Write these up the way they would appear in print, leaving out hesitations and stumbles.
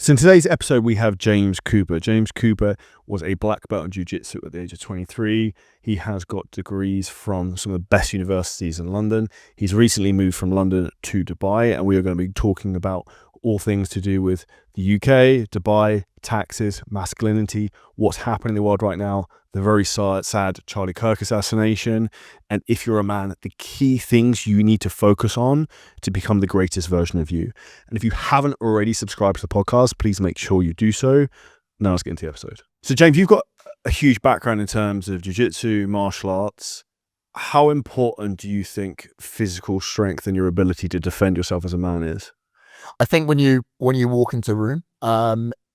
So in today's episode, we have James Cooper. James Cooper was a black belt in jiu-jitsu at the age of 23. He has got degrees from some of the best universities in London. He's recently moved from London to Dubai, and we are going to be talking about all things to do with the UK, Dubai, taxes, masculinity, what's happening in the world right now, the very sad Charlie Kirk assassination, and if you're a man, the key things you need to focus on to become the greatest version of you. And if you haven't already subscribed to the podcast, please make sure you do so. Now let's get into the episode. So James, you've got a huge background in terms of jiu-jitsu, martial arts. How important do you think physical strength and your ability to defend yourself as a man is? I think when you walk into a room,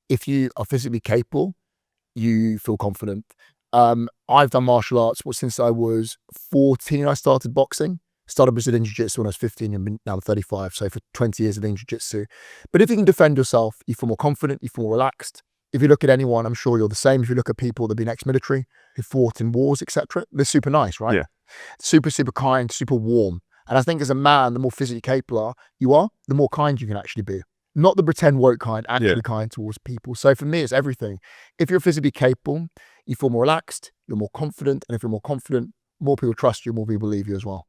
if you are physically capable, you feel confident. I've done martial arts since I was 14. I started boxing. Started Brazilian jiu-jitsu when I was 15 and now I'm 35. So for 20 years of doing jiu-jitsu. But if you can defend yourself, you feel more confident, you feel more relaxed. If you look at anyone, I'm sure you're the same. If you look at people that have been ex-military, who fought in wars, etc., they're super nice, right? Yeah. Super kind, super warm. And I think as a man, the more physically capable you are, the more kind you can actually be. Not the pretend woke kind, actually kind towards people. So for me, it's everything. If you're physically capable, you feel more relaxed, you're more confident. And if you're more confident, more people trust you, more people believe you as well.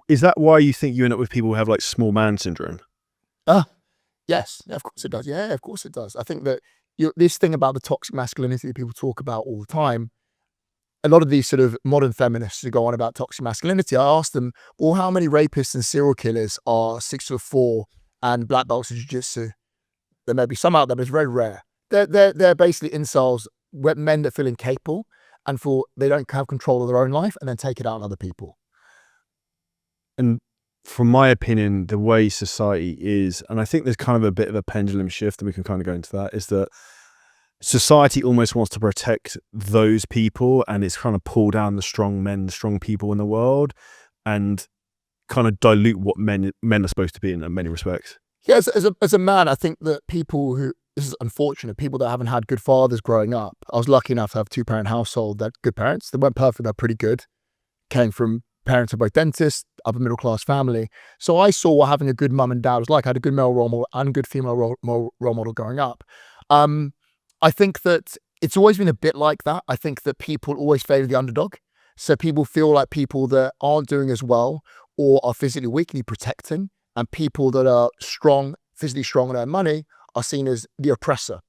Is that why you think you end up with people who have like small man syndrome? Yes, of course it does. Yeah, of course it does. I think that this thing about the toxic masculinity that people talk about all the time, a lot of these sort of modern feminists who go on about toxic masculinity, I ask them, well, how many rapists and serial killers are 6'4" and black belts in jiu-jitsu? There may be some out there, but it's very rare. They're basically incels, men that feel incapable and they don't have control of their own life and then take it out on other people. And from my opinion, the way society is, and I think there's kind of a bit of a pendulum shift, and we can kind of go into that, is that society almost wants to protect those people, and it's kind of pull down the strong men, the strong people in the world, and kind of dilute what men are supposed to be in many respects. Yeah, as a man, I think that people this is unfortunate, people that haven't had good fathers growing up. I was lucky enough to have a 2-parent household, that good parents. They weren't perfect, they're pretty good. Came from parents who were both dentists, upper middle class family. So I saw what having a good mum and dad was like. I had a good male role model and good female role model growing up. I think that it's always been a bit like that. I think that people always favor the underdog. So people feel like people that aren't doing as well or are physically weak need protecting, and people that are strong, physically strong and earn money are seen as the oppressor.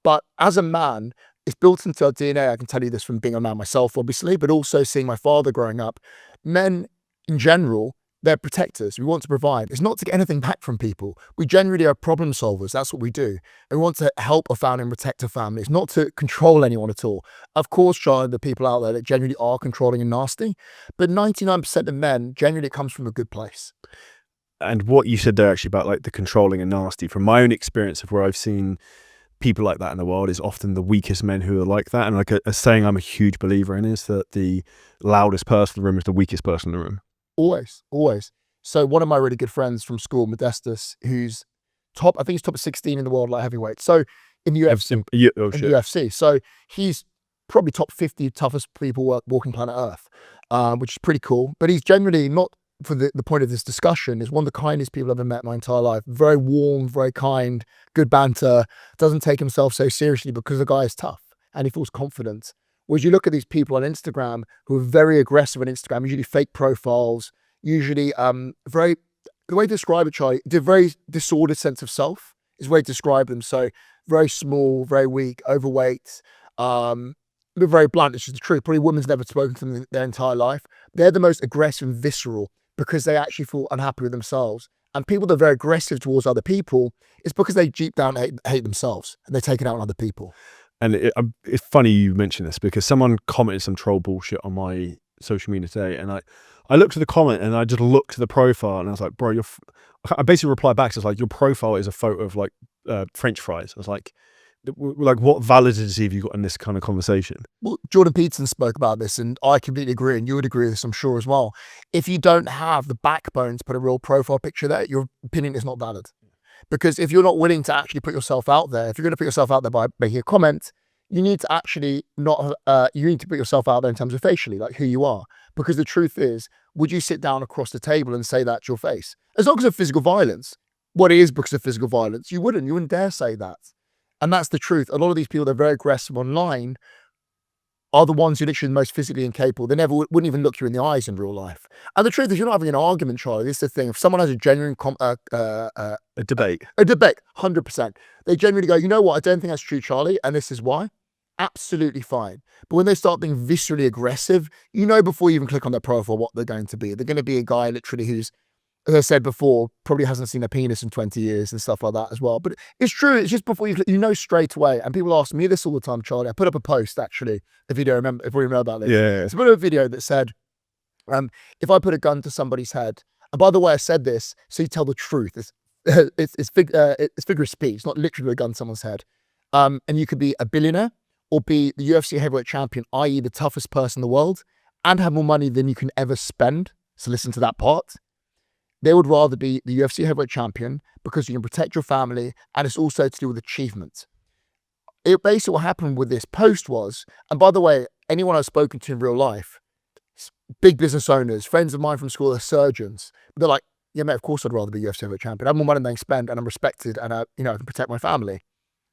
But as a man, it's built into our DNA. I can tell you this from being a man myself, obviously, but also seeing my father growing up. Men in general, they're protectors. We want to provide. It's not to get anything back from people. We generally are problem solvers. That's what we do. And we want to help a family and protect a family. It's not to control anyone at all. Of course, Charlie, the people out there that generally are controlling and nasty, but 99% of men, generally it comes from a good place. And what you said there actually about like the controlling and nasty, from my own experience of where I've seen people like that in the world, is often the weakest men who are like that. And like a saying I'm a huge believer in is that the loudest person in the room is the weakest person in the room. Always. So one of my really good friends from school, Modestus, who's I think he's top 16 in the world light heavyweight. So in the UFC, UFC. So he's probably top 50 toughest people walking planet Earth, which is pretty cool. But he's generally not, for the point of this discussion, is one of the kindest people I've ever met in my entire life. Very warm, very kind, good banter, doesn't take himself so seriously because the guy is tough and he feels confident. Whereas you look at these people on Instagram who are very aggressive on Instagram, usually fake profiles, usually the way to describe it, Charlie, the very disordered sense of self is the way to describe them. So very small, very weak, overweight, they're very blunt, it's just the truth. Probably women's never spoken to them their entire life. They're the most aggressive and visceral because they actually feel unhappy with themselves. And people that are very aggressive towards other people, it's because they deep down hate themselves and they take it out on other people. And it's funny you mention this because someone commented some troll bullshit on my social media today, and I looked at the comment and I just looked at the profile and I was like, bro, I basically replied back, so it's like, your profile is a photo of like French fries. I was like, what validity have you got in this kind of conversation? Well, Jordan Peterson spoke about this and I completely agree, and you would agree with this, I'm sure, as well. If you don't have the backbone to put a real profile picture there, your opinion is not valid. Because if you're not willing to actually put yourself out there, if you're going to put yourself out there by making a comment, you need to actually you need to put yourself out there in terms of facially, like who you are. Because the truth is, would you sit down across the table and say that to your face? As long as it's physical violence, what it is because of physical violence, you wouldn't dare say that. And that's the truth. A lot of these people that are very aggressive online are the ones who are literally the most physically incapable. They never wouldn't even look you in the eyes in real life. And the truth is, you're not having an argument, Charlie. This is the thing. If someone has a genuine A debate. a debate, 100%, they genuinely go, you know what? I don't think that's true, Charlie, and this is why. Absolutely fine. But when they start being viscerally aggressive, you know before you even click on their profile what they're going to be. They're going to be a guy literally who's, as I said before, probably hasn't seen a penis in 20 years and stuff like that as well. But it's true. It's just before you know straight away. And people ask me this all the time, Charlie. I put up a post, actually, if we remember about this. Yeah. So I put up a video that said, if I put a gun to somebody's head, and by the way, I said this so you tell the truth. It's figure of speech. It's not literally a gun to someone's head. And you could be a billionaire or be the UFC heavyweight champion, i.e. the toughest person in the world, and have more money than you can ever spend. So listen to that part. They would rather be the UFC heavyweight champion because you can protect your family, and it's also to do with achievement. It basically what happened with this post was, and by the way, anyone I've spoken to in real life, big business owners, friends of mine from school, they're surgeons. They're like, yeah, mate, of course I'd rather be UFC heavyweight champion. I have more money than I spend, and I'm respected, and I can protect my family.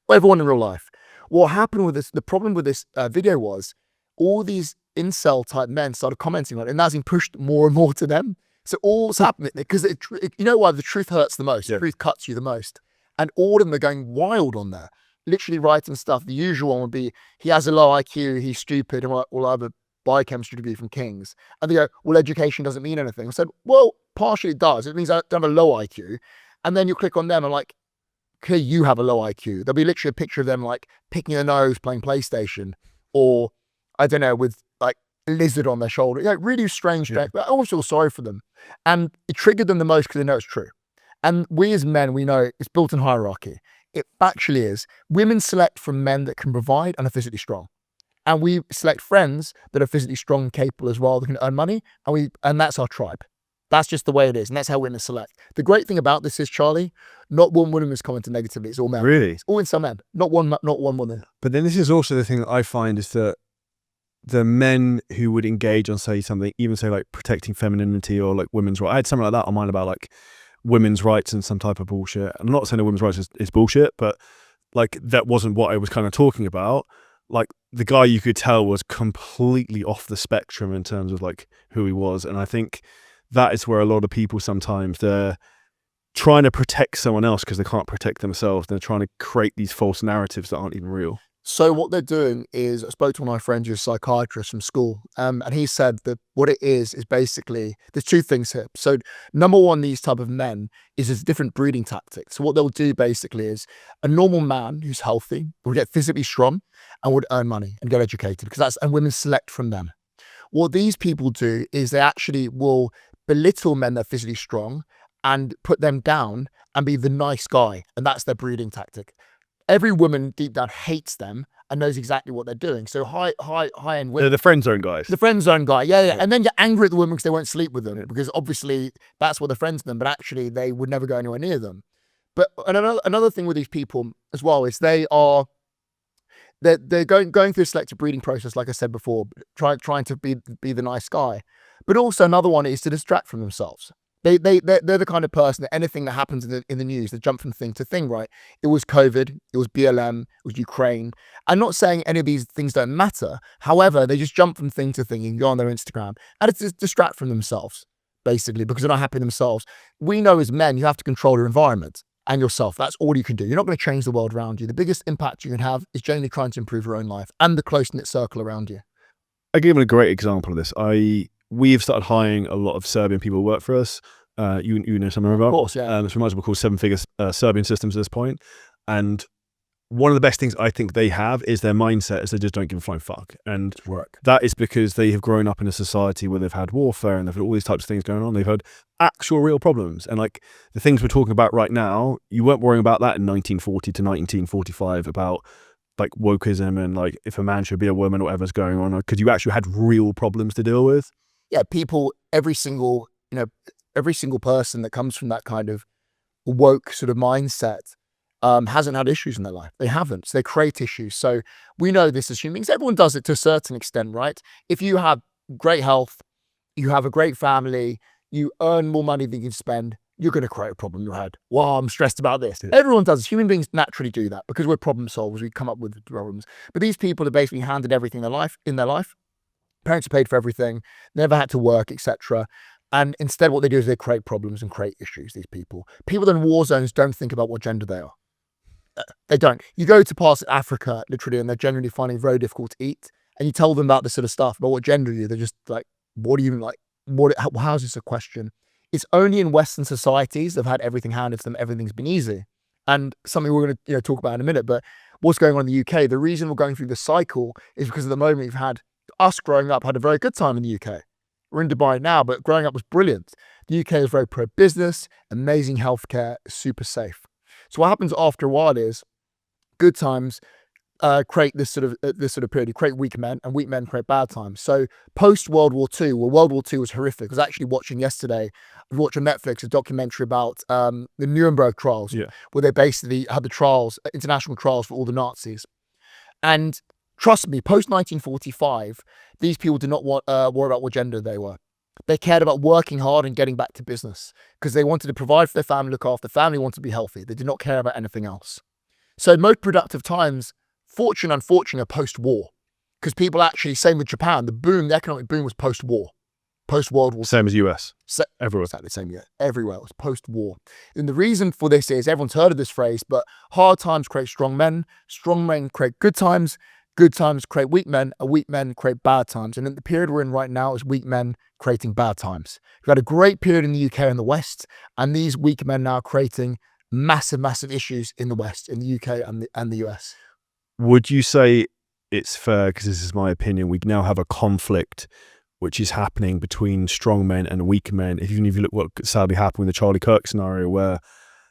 Well, everyone in real life. What happened with this, the problem with this video was all these incel type men started commenting on it, and that's been pushed more and more to them. So all's happening because you know why the truth hurts the most. Yeah. The truth cuts you the most, and all of them are going wild on there, literally writing stuff. The usual one would be, he has a low IQ, he's stupid, and we'll have a biochemistry degree from King's. And they go, well, education doesn't mean anything. I said, well, partially it does. It means I don't have a low IQ. And then you click on them and like, okay, you have a low IQ. There'll be literally a picture of them like picking their nose, playing PlayStation, or I don't know, with like a lizard on their shoulder. Really strange. Yeah. But I always feel sorry for them. And it triggered them the most because they know it's true. And we as men, we know it's built in hierarchy. It actually is. Women select from men that can provide and are physically strong. And we select friends that are physically strong and capable as well, that can earn money. And that's our tribe. That's just the way it is. And that's how women select. The great thing about this is, Charlie, not one woman has commented negatively. It's all men. Really? It's all in some men. Not one woman. But then this is also the thing that I find is that the men who would engage on, say, something, even say like protecting femininity or like women's rights. I had something like that on mine about like women's rights and some type of bullshit. I'm not saying that women's rights is bullshit, but like that wasn't what I was kind of talking about. Like the guy, you could tell, was completely off the spectrum in terms of like who he was. And I think that is where a lot of people sometimes, they're trying to protect someone else because they can't protect themselves. They're trying to create these false narratives that aren't even real. So what they're doing is, I spoke to one of my friends who's a psychiatrist from school, and he said that what it is basically, there's two things here. So number one, these type of men is a different breeding tactic. So what they'll do basically is a normal man who's healthy will get physically strong and would earn money and get educated, and women select from them. What these people do is they actually will belittle men that are physically strong and put them down and be the nice guy. And that's their breeding tactic. Every woman deep down hates them and knows exactly what they're doing. So high-end women. They're the friend zone guys. The friend zone guy, yeah. And then you're angry at the women because they won't sleep with them, because obviously that's what they're friends with them, but actually they would never go anywhere near them. But another thing with these people as well is they're going through a selective breeding process, like I said before, trying to be the nice guy. But also another one is to distract from themselves. They're the kind of person that anything that happens in the news, they jump from thing to thing, right? It was COVID, it was BLM, it was Ukraine. I'm not saying any of these things don't matter. However, they just jump from thing to thing and go on their Instagram, and it's just distract from themselves, basically, because they're not happy themselves. We know as men, you have to control your environment and yourself. That's all you can do. You're not going to change the world around you. The biggest impact you can have is generally trying to improve your own life and the close-knit circle around you. I give a great example of this. We've started hiring a lot of Serbian people who work for us. You know something about? Of course, yeah. It's remarkable, called Seven Figure Serbian Systems at this point. And one of the best things I think they have is their mindset is they just don't give a flying fuck. And that is because they have grown up in a society where they've had warfare and they've had all these types of things going on. They've had actual real problems. And like the things we're talking about right now, you weren't worrying about that in 1940 to 1945 about like wokeism and like if a man should be a woman or whatever's going on, because you actually had real problems to deal with. Yeah, people, every single person that comes from that kind of woke sort of mindset hasn't had issues in their life. They haven't. So they create issues. So we know this as human beings. Everyone does it to a certain extent, right? If you have great health, you have a great family, you earn more money than you can spend, you're going to create a problem in your head. Wow, I'm stressed about this. Yeah. Everyone does. Human beings naturally do that because we're problem solvers. We come up with problems. But these people are basically handed everything in their life. Parents are paid for everything, never had to work, etc. And instead what they do is they create problems and create issues, these people. People in war zones don't think about what gender they are. They don't. You go to parts of Africa, literally, and they're generally finding it very difficult to eat. And you tell them about this sort of stuff, about what gender you're, they're just like, what do you like? How is this a question? It's only in Western societies they've had everything handed to them, everything's been easy. And something we're going to talk about in a minute, but what's going on in the UK, the reason we're going through this cycle is because at the moment we've had, us growing up had a very good time in the UK. We're in Dubai now, but growing up was brilliant. The UK is very pro-business, amazing healthcare, super safe. So what happens after a while is good times create this sort of period. You create weak men, and weak men create bad times. So post World War II, well, World War II was horrific. I was actually watching yesterday, I watched on Netflix a documentary about the Nuremberg trials, where they basically had the trials, international trials for all the Nazis. And trust me, post 1945, these people did not worry about what gender they were. They cared about working hard and getting back to business because they wanted to provide for their family, look after the family, wanted to be healthy. They did not care about anything else. So most productive times, fortunate, unfortunate, are post-war, because people actually, same with Japan, the economic boom was post-war, post-World War. Same as US. Everywhere. Exactly the same, yeah. Everywhere. It was post-war. And the reason for this is, everyone's heard of this phrase, but hard times create strong men create good times create weak men, and weak men create bad times. And in the period we're in right now is weak men creating bad times. We've had a great period in the UK and the West, and these weak men now creating massive, massive issues in the West, in the UK and the US. Would you say it's fair, because this is my opinion, we now have a conflict which is happening between strong men and weak men? Even if you look what sadly happened with the Charlie Kirk scenario, where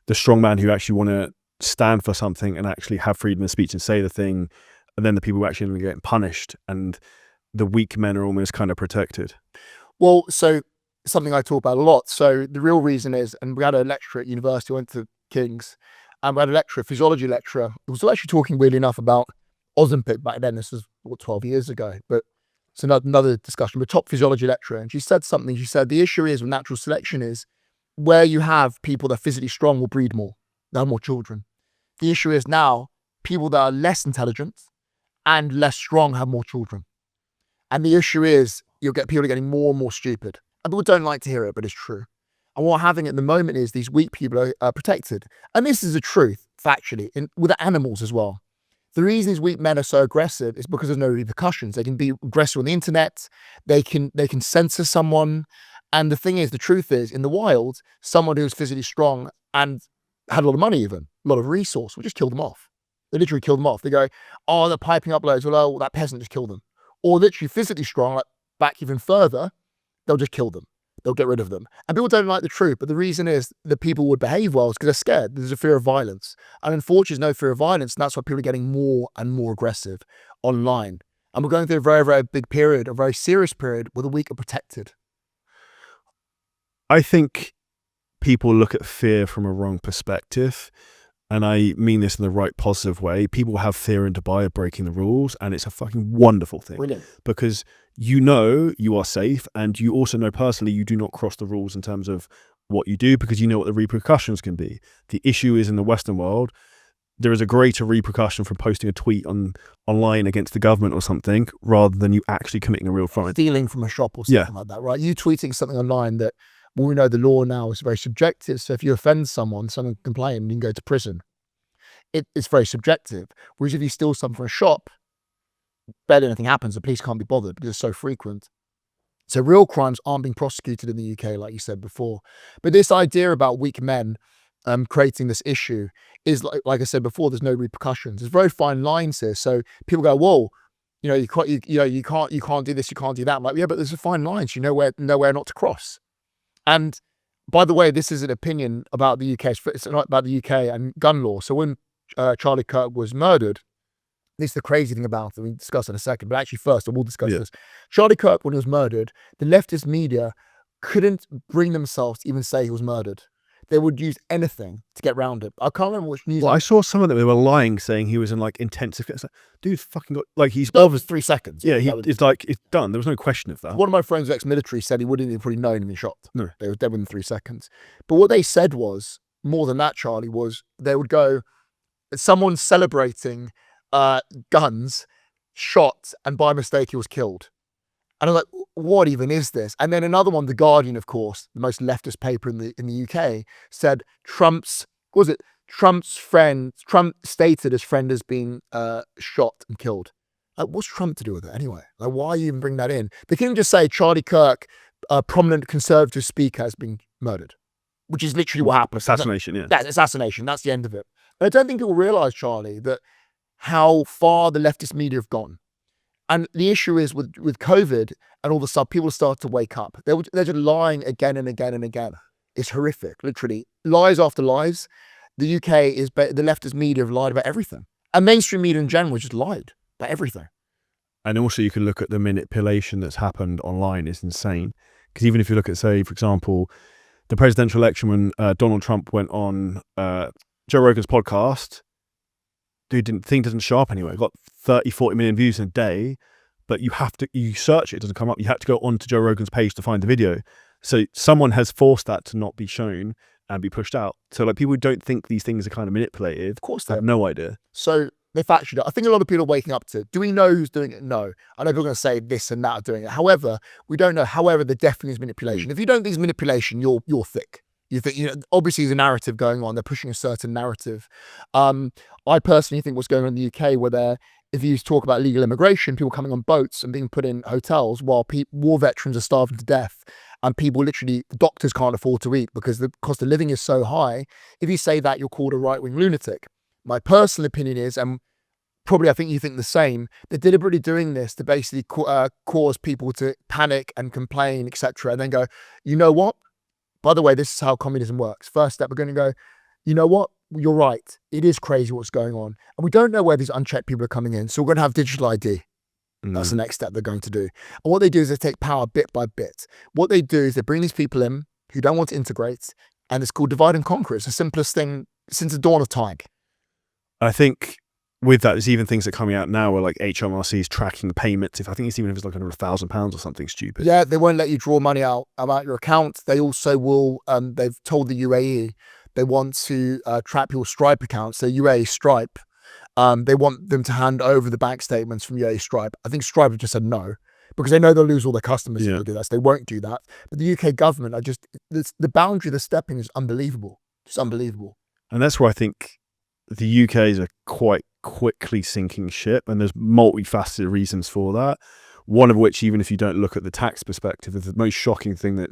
the strong men who actually want to stand for something and actually have freedom of speech and say the thing, and then the people who actually are getting punished, and the weak men are almost kind of protected. Well, so something I talk about a lot. So the real reason is, and we had a lecturer at university, went to King's, and we had a physiology lecturer, who was actually talking weirdly enough about Ozempic back then. This was 12 years ago, but it's another discussion. But top physiology lecturer, and she said something. She said the issue is with natural selection is where you have people that are physically strong will breed more, they'll have more children. The issue is now people that are less intelligent and less strong have more children. And the issue is you'll get people getting more and more stupid. And people don't like to hear it, but it's true. And what we're having at the moment is these weak people are protected. And this is the truth, factually, with animals as well. The reason these weak men are so aggressive is because there's no repercussions. They can be aggressive on the internet. They can censor someone. And the thing is, the truth is, in the wild, someone who's physically strong and had a lot of money even, a lot of resource, will just kill them off. They literally kill them off. They go, oh, they're piping up loads. Well, oh, that peasant just killed them. Or literally physically strong, like back even further, they'll just kill them. They'll get rid of them. And people don't like the truth, but the reason is that people would behave well is because they're scared. There's a fear of violence. And unfortunately, there's no fear of violence, and that's why people are getting more and more aggressive online. And we're going through a very, very big period, a very serious period, where the weak are protected. I think people look at fear from a wrong perspective. And I mean this in the right positive way. People have fear in Dubai of breaking the rules, and it's a fucking wonderful thing. Brilliant. Because you know you are safe, and you also know personally you do not cross the rules in terms of what you do, because you know what the repercussions can be. The issue is, in the Western world, there is a greater repercussion from posting a tweet online against the government or something, rather than you actually committing a real crime. Stealing from a shop or something like that, right? You tweeting something online that, well, we know the law now is very subjective. So if you offend someone can complain, you can go to prison. It's very subjective. Whereas if you steal something from a shop, barely anything happens. The police can't be bothered because it's so frequent. So real crimes aren't being prosecuted in the UK, like you said before. But this idea about weak men creating this issue is, like I said before, there's no repercussions. There's very fine lines here. So people go, whoa, you can't do this, you can't do that. I'm like, yeah, but there's a fine lines. You know where not to cross. And by the way, this is an opinion about the UK. It's not about the UK and gun law. So when Charlie Kirk was murdered, this is the crazy thing about it. We'll discuss it in a second, but actually first, I will discuss this. Charlie Kirk, when he was murdered, the leftist media couldn't bring themselves to even say he was murdered. They would use anything to get around it. I can't remember which news. Well, I saw some of them. They were lying, saying he was in like intensive. It's like, dude, fucking got like he's Over 3 seconds. yeah. It's like it's done. There was no question of that. One of my friends, ex-military, said he wouldn't have probably known he'd been shot. No. They were dead within 3 seconds. But what they said was more than that, Charlie. Was they would go, someone celebrating guns, shot, and by mistake he was killed. And I'm like, what even is this? And then another one, The Guardian, of course, the most leftist paper in the UK, said Trump's friend, Trump stated his friend has been shot and killed. Like, what's Trump to do with it anyway? Like, why you even bring that in? They couldn't just say Charlie Kirk, a prominent conservative speaker, has been murdered, which is literally what happened. Assassination, yeah. That's assassination. That's the end of it. And I don't think people realise, Charlie, that how far the leftist media have gone. And the issue is with COVID and all the stuff, people start to wake up. They're just lying again and again and again. It's horrific, literally. Lies after lies. The UK is, the leftist media have lied about everything. And mainstream media in general just lied about everything. And also you can look at the manipulation that's happened online is insane. Because even if you look at, say, for example, the presidential election when Donald Trump went on Joe Rogan's podcast, dude, thing doesn't show up anywhere. It got 30, 40 million views in a day, but you search it, it doesn't come up. You have to go onto Joe Rogan's page to find the video. So someone has forced that to not be shown and be pushed out. So like people don't think these things are kind of manipulated. Of course they have no idea. So they factored it. I think a lot of people are waking up to, do we know who's doing it? No. I know people are going to say this and that are doing it. However, we don't know. However, there definitely is manipulation. If you don't think it's manipulation, you're thick. You think, obviously there's a narrative going on. They're pushing a certain narrative. I personally think what's going on in the UK, where if you talk about illegal immigration, people coming on boats and being put in hotels while war veterans are starving to death, and people literally, doctors can't afford to eat because the cost of living is so high. If you say that, you're called a right-wing lunatic. My personal opinion is, and probably I think you think the same, they're deliberately doing this to basically cause people to panic and complain, etc. And then go, you know what? By the way, this is how communism works. First step, we're going to go, you know what? You're right. It is crazy what's going on. And we don't know where these unchecked people are coming in. So we're going to have digital ID. That's the next step they're going to do. And what they do is they take power bit by bit. What they do is they bring these people in who don't want to integrate. And it's called divide and conquer. It's the simplest thing since the dawn of time. I think with that, there's even things that are coming out now where like HMRC is tracking the payments. I think it's even if it's like under £1,000 or something stupid. Yeah, they won't let you draw money out about your account. They also will, they've told the UAE, they want to trap your Stripe accounts. So UAE Stripe, they want them to hand over the bank statements from UAE Stripe. I think Stripe have just said no, because they know they'll lose all their customers if they do that. So they won't do that. But the UK government are just, the boundary they're stepping is unbelievable. Just unbelievable. And that's where I think the UK is a quite quickly sinking ship, and there's multifaceted reasons for that. One of which, even if you don't look at the tax perspective, is the most shocking thing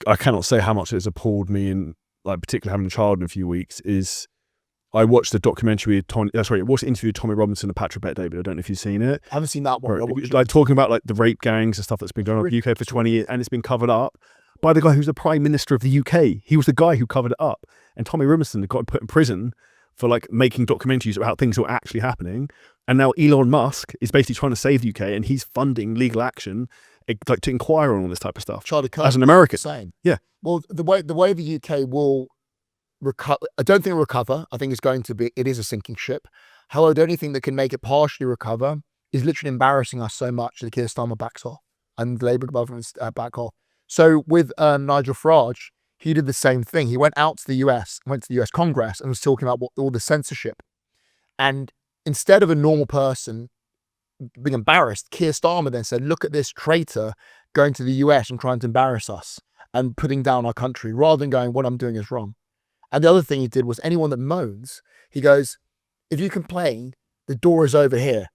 I cannot say how much it has appalled me, and like particularly having a child in a few weeks, is I watched the documentary with watched the interview with Tommy Robinson and Patrick Bet-David. I don't know if you've seen it. I haven't seen that one. Like talking about like the rape gangs and stuff that's been going on in the UK for 20 years, and it's been covered up by the guy who's the Prime Minister of the UK. He was the guy who covered it up. And Tommy Robinson got put in prison for like making documentaries about things that were actually happening. And now Elon Musk is basically trying to save the UK, and he's funding legal action like to inquire on all this type of stuff. Charlie Kirk, as an American. same. Yeah. Well, the way the UK will recover, I don't think it'll recover. I think it's going to be, it is a sinking ship. However, the only thing that can make it partially recover is literally embarrassing us so much that Keir Starmer backs off and the Labour government's back off. So with Nigel Farage, he did the same thing. He went out to the US, went to the US Congress and was talking about all the censorship. And instead of a normal person being embarrassed, Keir Starmer then said, look at this traitor going to the US and trying to embarrass us and putting down our country, rather than going, what I'm doing is wrong. And the other thing he did was, anyone that moans, he goes, if you complain, the door is over here.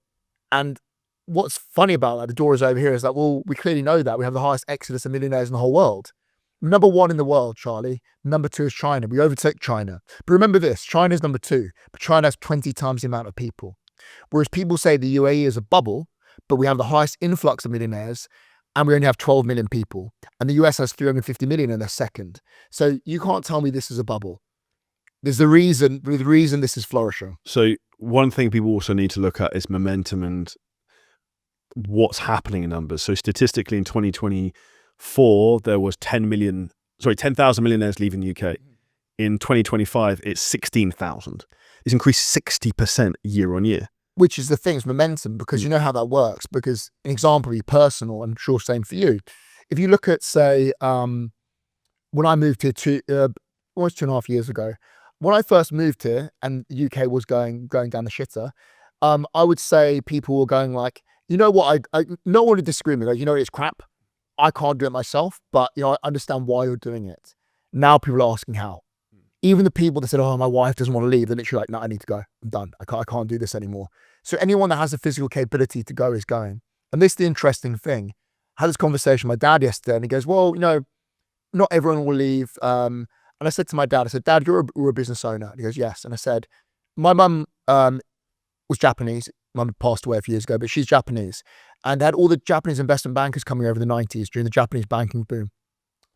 And what's funny about that, the door is over here, is that, well, we clearly know that. We have the highest exodus of millionaires in the whole world. Number one in the world, Charlie. Number two is China. We overtake China. But remember this, China is number two, but China has 20 times the amount of people. Whereas people say the UAE is a bubble, but we have the highest influx of millionaires, and we only have 12 million people. And the US has 350 million and they're second. So you can't tell me this is a bubble. There's the reason this is flourishing. So one thing people also need to look at is momentum and what's happening in numbers. So statistically in 2024, there was 10 million 10,000 millionaires leaving the UK. In 2025, it's 16,000. It's increased 60% year on year. Which is the thing, it's momentum, because you know how that works. Because an example, be personal, I'm sure same for you. If you look at, say, when I moved here almost 2.5 years ago, when I first moved here and the UK was going down the shitter, I would say people were going like, you know what, no one would disagree with me. Like, you know, it's crap. I can't do it myself, but you know, I understand why you're doing it. Now people are asking how. Even the people that said, oh, my wife doesn't want to leave, they're literally like, no, I need to go. I'm done. I can't do this anymore. So anyone that has the physical capability to go is going. And this is the interesting thing. I had this conversation with my dad yesterday, and he goes, well, you know, not everyone will leave. And I said to my dad, I said, Dad, you're a business owner. And he goes, yes. And I said, my mum was Japanese. Mum passed away a few years ago, but she's Japanese. And they had all the Japanese investment bankers coming over in the 90s during the Japanese banking boom.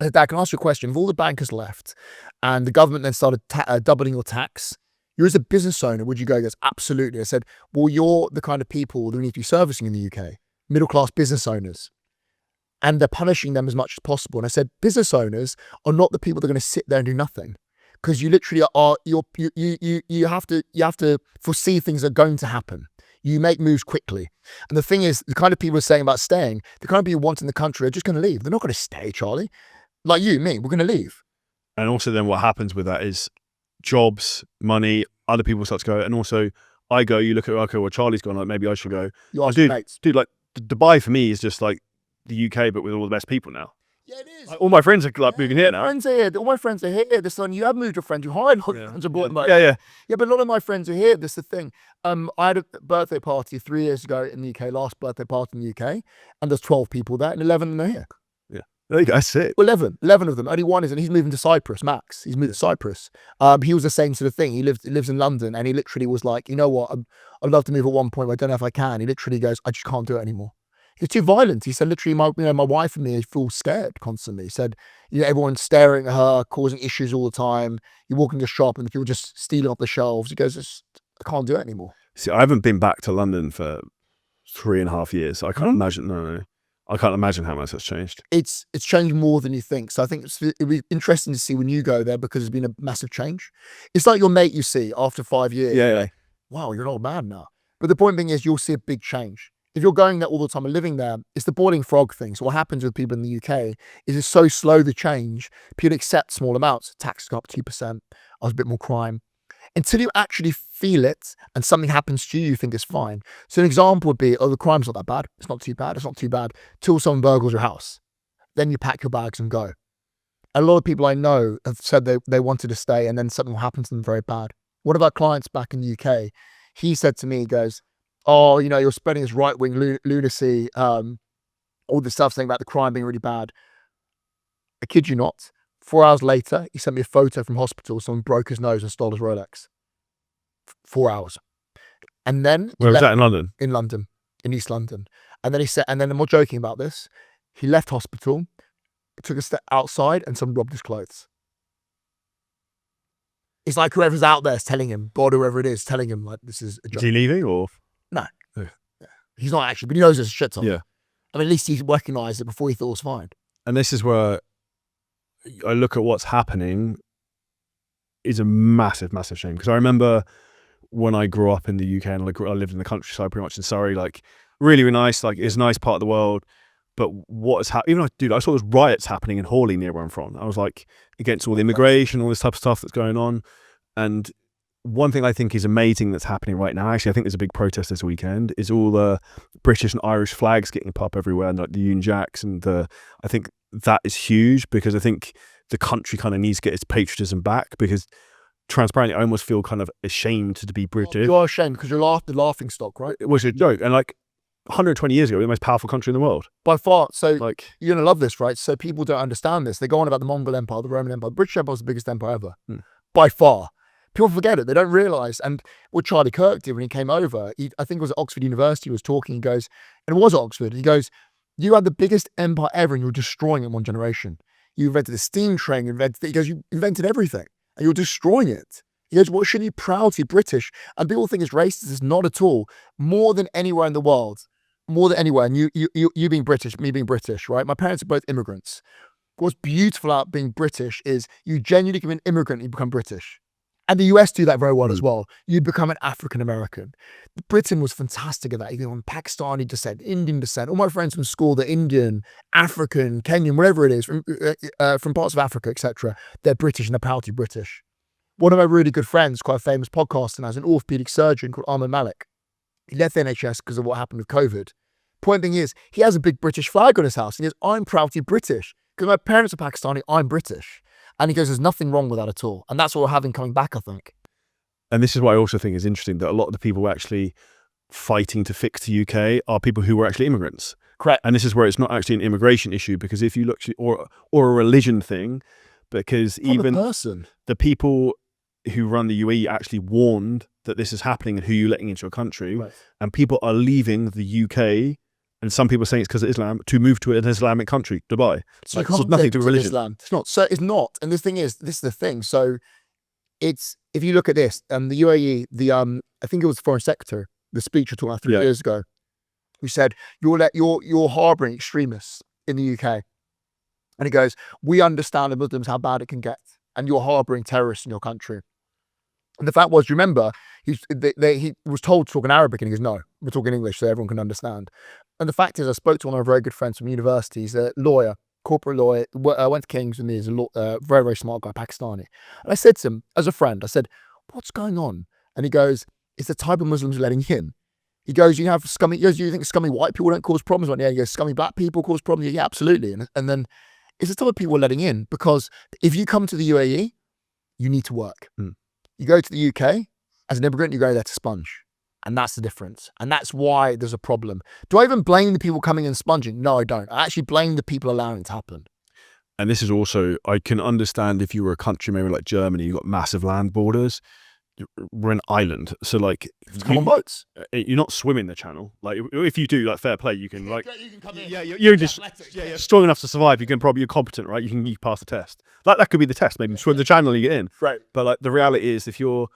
I said, Dad, can I ask you a question? If all the bankers left and the government then started doubling your tax, you as a business owner, would you go? He goes, absolutely. I said, well, you're the kind of people that we need to be servicing in the UK, middle-class business owners. And they're punishing them as much as possible. And I said, business owners are not the people that are going to sit there and do nothing. Because you literally are, you have to foresee things that are going to happen. You make moves quickly. And the thing is, the kind of people are saying about staying, the kind of people who want in the country are just going to leave. They're not going to stay, Charlie. Like you, me, we're going to leave. And also then what happens with that is jobs, money, other people start to go. And also I go, you look at, okay, well, Charlie's gone, like maybe I should go. You ask your mates. Dude, like Dubai for me is just like the UK, but with all the best people now. Yeah, it is. Like, all my friends are like moving here now. Friends are here. All my friends are here. This one, you have moved your friends. You hired friends and brought them back. Yeah. Yeah, but a lot of my friends are here. This is the thing. I had a birthday party 3 years ago in the UK, last birthday party in the UK, and there's 12 people there, and 11 of them are here. There you go, that's it. 11 of them. Only one isn't. He's moving to Cyprus, Max. He's moved to Cyprus. He was the same sort of thing. He lives in London, and he literally was like, you know what? I'd love to move at one point, but I don't know if I can. He literally goes, I just can't do it anymore. He's too violent. He said, literally, my wife and me feel scared constantly. He said, you know, everyone's staring at her, causing issues all the time. You walk into a shop and people just stealing off the shelves. He goes, I can't do it anymore. See, I haven't been back to London for 3.5 years. I can't imagine. No. I can't imagine how much that's changed. It's changed more than you think. So I think it'd be interesting to see when you go there, because there's been a massive change. It's like your mate you see after 5 years. Yeah. Like, wow, you're an old man now. But the point being is you'll see a big change. If you're going there all the time and living there, it's the boiling frog thing. So what happens with people in the UK is it's so slow the change. People accept small amounts. Taxes go up 2%. There's a bit more crime. Until you actually feel it and something happens to you, you think it's fine. So an example would be, oh, the crime's not that bad. It's not too bad. It's not too bad. Till someone burgles your house. Then you pack your bags and go. A lot of people I know have said they wanted to stay and then something will happen to them very bad. One of our clients back in the UK, he said to me, he goes, oh, you know, you're spreading this right-wing lunacy, all this stuff saying about the crime being really bad. I kid you not. 4 hours later, he sent me a photo from hospital. Someone broke his nose and stole his Rolex. 4 hours. And then... Where was that, in London? In London, in East London. And then he said, and then I'm not joking about this, he left hospital, took a step outside, and someone robbed his clothes. It's like whoever's out there is telling him, God, whoever it is, telling him, like, this is a joke. Is he leaving, or...? No. Yeah. He's not actually, but he knows there's a shit ton. Yeah. I mean, at least he recognised it before he thought it was fine. And this is where I look at what's happening is a massive, massive shame. Because I remember when I grew up in the UK and I lived in the countryside pretty much in Surrey, like really, really nice, like it's a nice part of the world. But what has happened, even I saw those riots happening in Hawley near where I'm from. I was like, against all the immigration, all this type of stuff that's going on. And one thing I think is amazing that's happening right now, actually, I think there's a big protest this weekend, is all the British and Irish flags getting put up everywhere, and like the Union Jacks, and I think that is huge, because I think the country kind of needs to get its patriotism back, because transparently, I almost feel kind of ashamed to be British. You are ashamed because you're the laughing stock, right? It was a joke. And like 120 years ago, we were the most powerful country in the world. By far. So like, you're going to love this, right? So people don't understand this. They go on about the Mongol Empire, the Roman Empire. The British Empire was the biggest empire ever. By far. People forget it. They don't realise. And what Charlie Kirk did when he came over, I think it was at Oxford University, he was talking, he goes, and it was Oxford, he goes, you had the biggest empire ever and you're destroying it in one generation. You invented the steam train, he goes, you invented everything and you're destroying it. He goes, what should you be proud to be British? And people think it's racist. It's not at all. More than anywhere in the world. More than anywhere. And you being British, me being British, right? My parents are both immigrants. What's beautiful about being British is you genuinely become an immigrant, you become British. And the US do that very well as well. You become an African American. Britain was fantastic at that. You know, Pakistani descent, Indian descent. All my friends from school, they're Indian, African, Kenyan, wherever it is, from parts of Africa, etc. They're British and they're proud to be British. One of my really good friends, quite a famous podcaster now, is an orthopedic surgeon called Ahmed Malik. He left the NHS because of what happened with COVID. Point being is, he has a big British flag on his house. And he goes, I'm proud to be British. Because my parents are Pakistani, I'm British. And he goes, there's nothing wrong with that at all. And that's what we're having coming back, I think. And this is what I also think is interesting, that a lot of the people actually fighting to fix the UK are people who were actually immigrants. Correct. And this is where it's not actually an immigration issue, because if you look, or a religion thing, because even the people who run the UAE actually warned that this is happening and who you're letting into your country. Right. And people are leaving the UK, and some people are saying it's because of Islam, to move to an Islamic country, Dubai. So like, it's nothing to do with religion. Islam. It's not. So it's not. And the thing is, this is the thing. So it's, if you look at this, the UAE, I think it was the Foreign Secretary, the speech we talked about 3 years ago, who said, you're harboring extremists in the UK. And he goes, we understand the Muslims, how bad it can get. And you're harboring terrorists in your country. And the fact was, remember, he was told to talk in Arabic, and he goes, no, we're talking English so everyone can understand. And the fact is, I spoke to one of my very good friends from university. He's a lawyer, corporate lawyer, went to King's with me. He's a very, very smart guy, Pakistani. And I said to him, as a friend, I said, what's going on? And he goes, it's the type of Muslims letting in. He goes, you have scummy, he goes, you think scummy white people don't cause problems? Yeah, he goes, scummy black people cause problems? Yeah, absolutely. And then it's the type of people we're letting in, because if you come to the UAE, you need to work. You go to the UK, as an immigrant, you go there to sponge. And that's the difference. And that's why there's a problem. Do I even blame the people coming and sponging? No, I don't. I actually blame the people allowing it to happen. And this is also, I can understand if you were a country, maybe like Germany, you've got massive land borders. We're an island. So like, come on boats. You're not swimming the channel. Like if you do, like fair play, you can like, you can come in. Yeah, you're just, you're strong enough to survive. You can probably, you're competent, right? You can pass the test. Like that could be the test. Maybe swim the channel, you get in. Right. But like the reality is, if you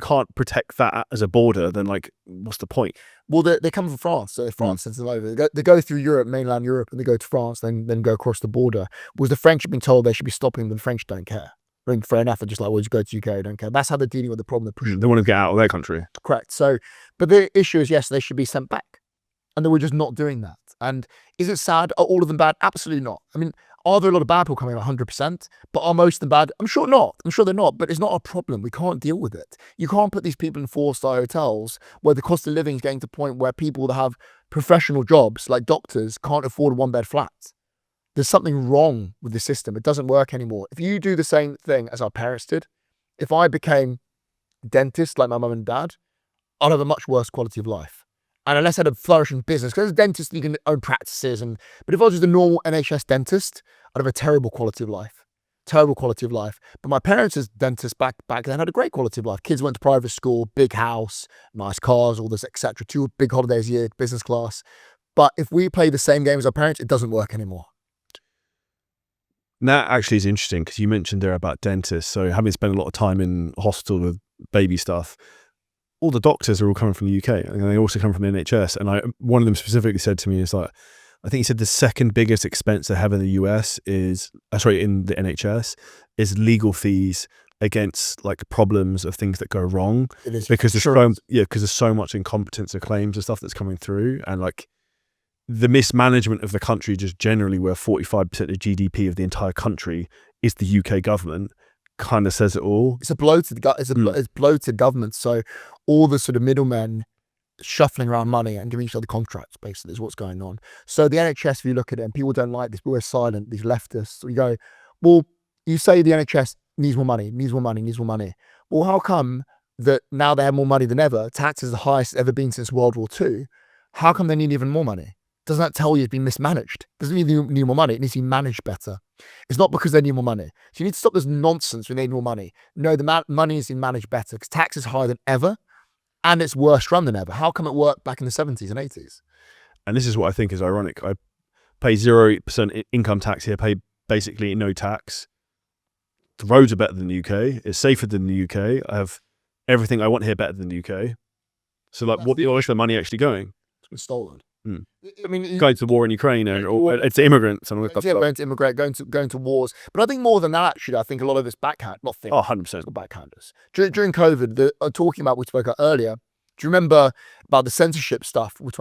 can't protect that as a border, then like, what's the point? Well, they come from France, so France sends them over. They go through Europe, mainland Europe, and they go to France, then go across the border. Was the French have been told they should be stopping them? The French don't care. I mean, fair enough. They're just like, well, you go to UK, I don't care. That's how they're dealing with the problem. They're pushing. They want to get out of their country. Correct. So, but the issue is, yes, they should be sent back, and they were just not doing that. And is it sad? Are all of them bad? Absolutely not. I mean, are there a lot of bad people coming out 100%? But are most of them bad? I'm sure not. I'm sure they're not. But it's not a problem. We can't deal with it. You can't put these people in 4-star hotels where the cost of living is getting to the point where people that have professional jobs, like doctors, can't afford a 1-bed flat. There's something wrong with the system. It doesn't work anymore. If you do the same thing as our parents did, if I became a dentist like my mum and dad, I'd have a much worse quality of life. And unless I had a flourishing business, because as a dentist, you can own practices. But if I was just a normal NHS dentist, I'd have a terrible quality of life. Terrible quality of life. But my parents as dentists back then had a great quality of life. Kids went to private school, big house, nice cars, all this, etc. 2 big holidays a year, business class. But if we play the same game as our parents, it doesn't work anymore. That actually is interesting, because you mentioned there about dentists. So having spent a lot of time in hospital with baby stuff, all the doctors are all coming from the UK, and they also come from the NHS. And one of them specifically said to me, is like, I think he said the second biggest expense they have in the US is, in the NHS, is legal fees against like problems of things that go wrong. It is because there's so much incompetence of claims and stuff that's coming through, and like the mismanagement of the country just generally, where 45% of GDP of the entire country is the UK government, kind of says it all. It's a bloated government. So all the sort of middlemen shuffling around money and giving each other contracts, basically, is what's going on. So the NHS, if you look at it, and people don't like this, people are silent, these leftists, we go, well, you say the NHS needs more money. Well, how come that now they have more money than ever? Tax is the highest it's ever been since World War II. How come they need even more money? Doesn't that tell you it's been mismanaged? Doesn't mean you need more money. It needs to be managed better. It's not because they need more money. So you need to stop this nonsense when they need more money. No, the money needs to be managed better, because tax is higher than ever, and it's worse run than ever. How come it worked back in the 70s and 80s? And this is what I think is ironic. I pay 0% income tax here, pay basically no tax. The roads are better than the UK. It's safer than the UK. I have everything I want here better than the UK. So like, where's the money actually going? It's been stolen. I mean, Going to war in Ukraine or it's immigrants and all that stuff. going to immigrate, going to wars. But I think more than that, actually, I think a lot of this backhand, not think, 100%. backhanders. During COVID, talking about what we spoke about earlier, do you remember about the censorship stuff with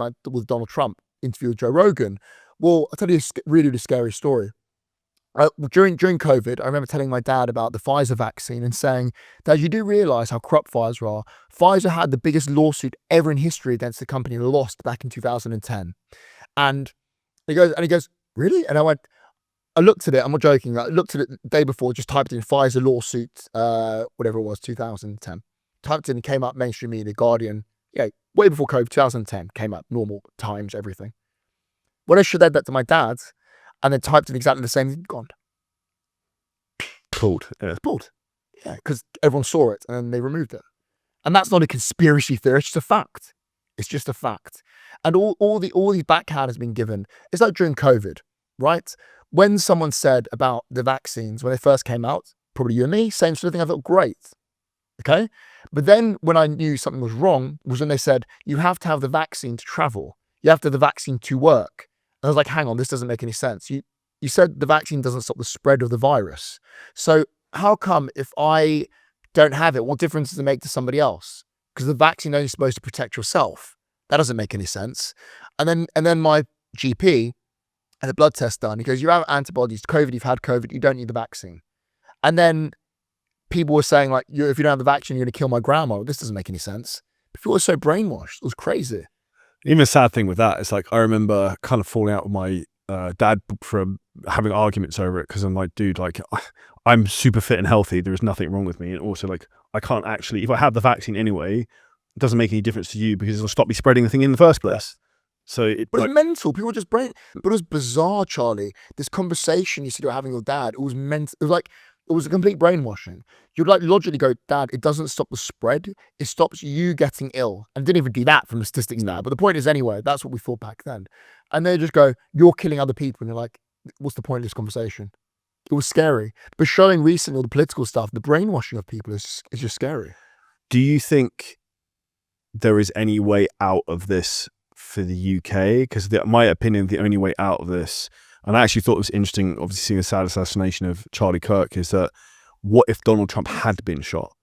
Donald Trump interview with Joe Rogan? Well, I'll tell you a really scary story. During COVID, I remember telling my dad about the Pfizer vaccine and saying, Dad, you do realize how corrupt Pfizer are. Pfizer had the biggest lawsuit ever in history against the company, lost back in 2010. And he goes, really? And I looked at it, I'm not joking, I looked at it the day before, just typed in Pfizer lawsuit, whatever it was, 2010. Typed in, came up, mainstream media, Guardian, way before COVID, 2010, came up, normal, Times, everything. When I showed that to my dad, and then typed in exactly the same thing, gone. Pulled. Pulled. Yeah, because everyone saw it and they removed it. And that's not a conspiracy theory, it's just a fact. It's just a fact. And all these backhand has been given. It's like during COVID, right? When someone said about the vaccines, when they first came out, probably you and me, same sort of thing, I felt great. Okay? But then when I knew something was wrong, was when they said, you have to have the vaccine to travel. You have to have the vaccine to work. And I was like, hang on, this doesn't make any sense. You said the vaccine doesn't stop the spread of the virus. So how come if I don't have it, what difference does it make to somebody else? Because the vaccine only supposed to protect yourself. That doesn't make any sense. And then my GP had a blood test done. He goes, you have antibodies to COVID, you've had COVID, you don't need the vaccine. And then people were saying like, if you don't have the vaccine, you're going to kill my grandma. This doesn't make any sense. People were so brainwashed. It was crazy. Even a sad thing with that, it's like I remember kind of falling out with my dad from having arguments over it because I'm like, dude, like I'm super fit and healthy. There is nothing wrong with me. And also like I can't actually, if I have the vaccine anyway, it doesn't make any difference to you because it'll stop me spreading the thing in the first place. So but it's mental. People just but it was bizarre, Charlie. This conversation you said you were having with dad, it was mental. It was a complete brainwashing. You'd like logically go, Dad, it doesn't stop the spread. It stops you getting ill. And didn't even do that from the statistics now. But the point is anyway, that's what we thought back then. And they just go, you're killing other people. And you're like, what's the point of this conversation? It was scary. But showing recently all the political stuff, the brainwashing of people is just scary. Do you think there is any way out of this for the UK? Because in my opinion, the only way out of this, and I actually thought it was interesting, obviously seeing the sad assassination of Charlie Kirk, is that what if Donald Trump had been shot?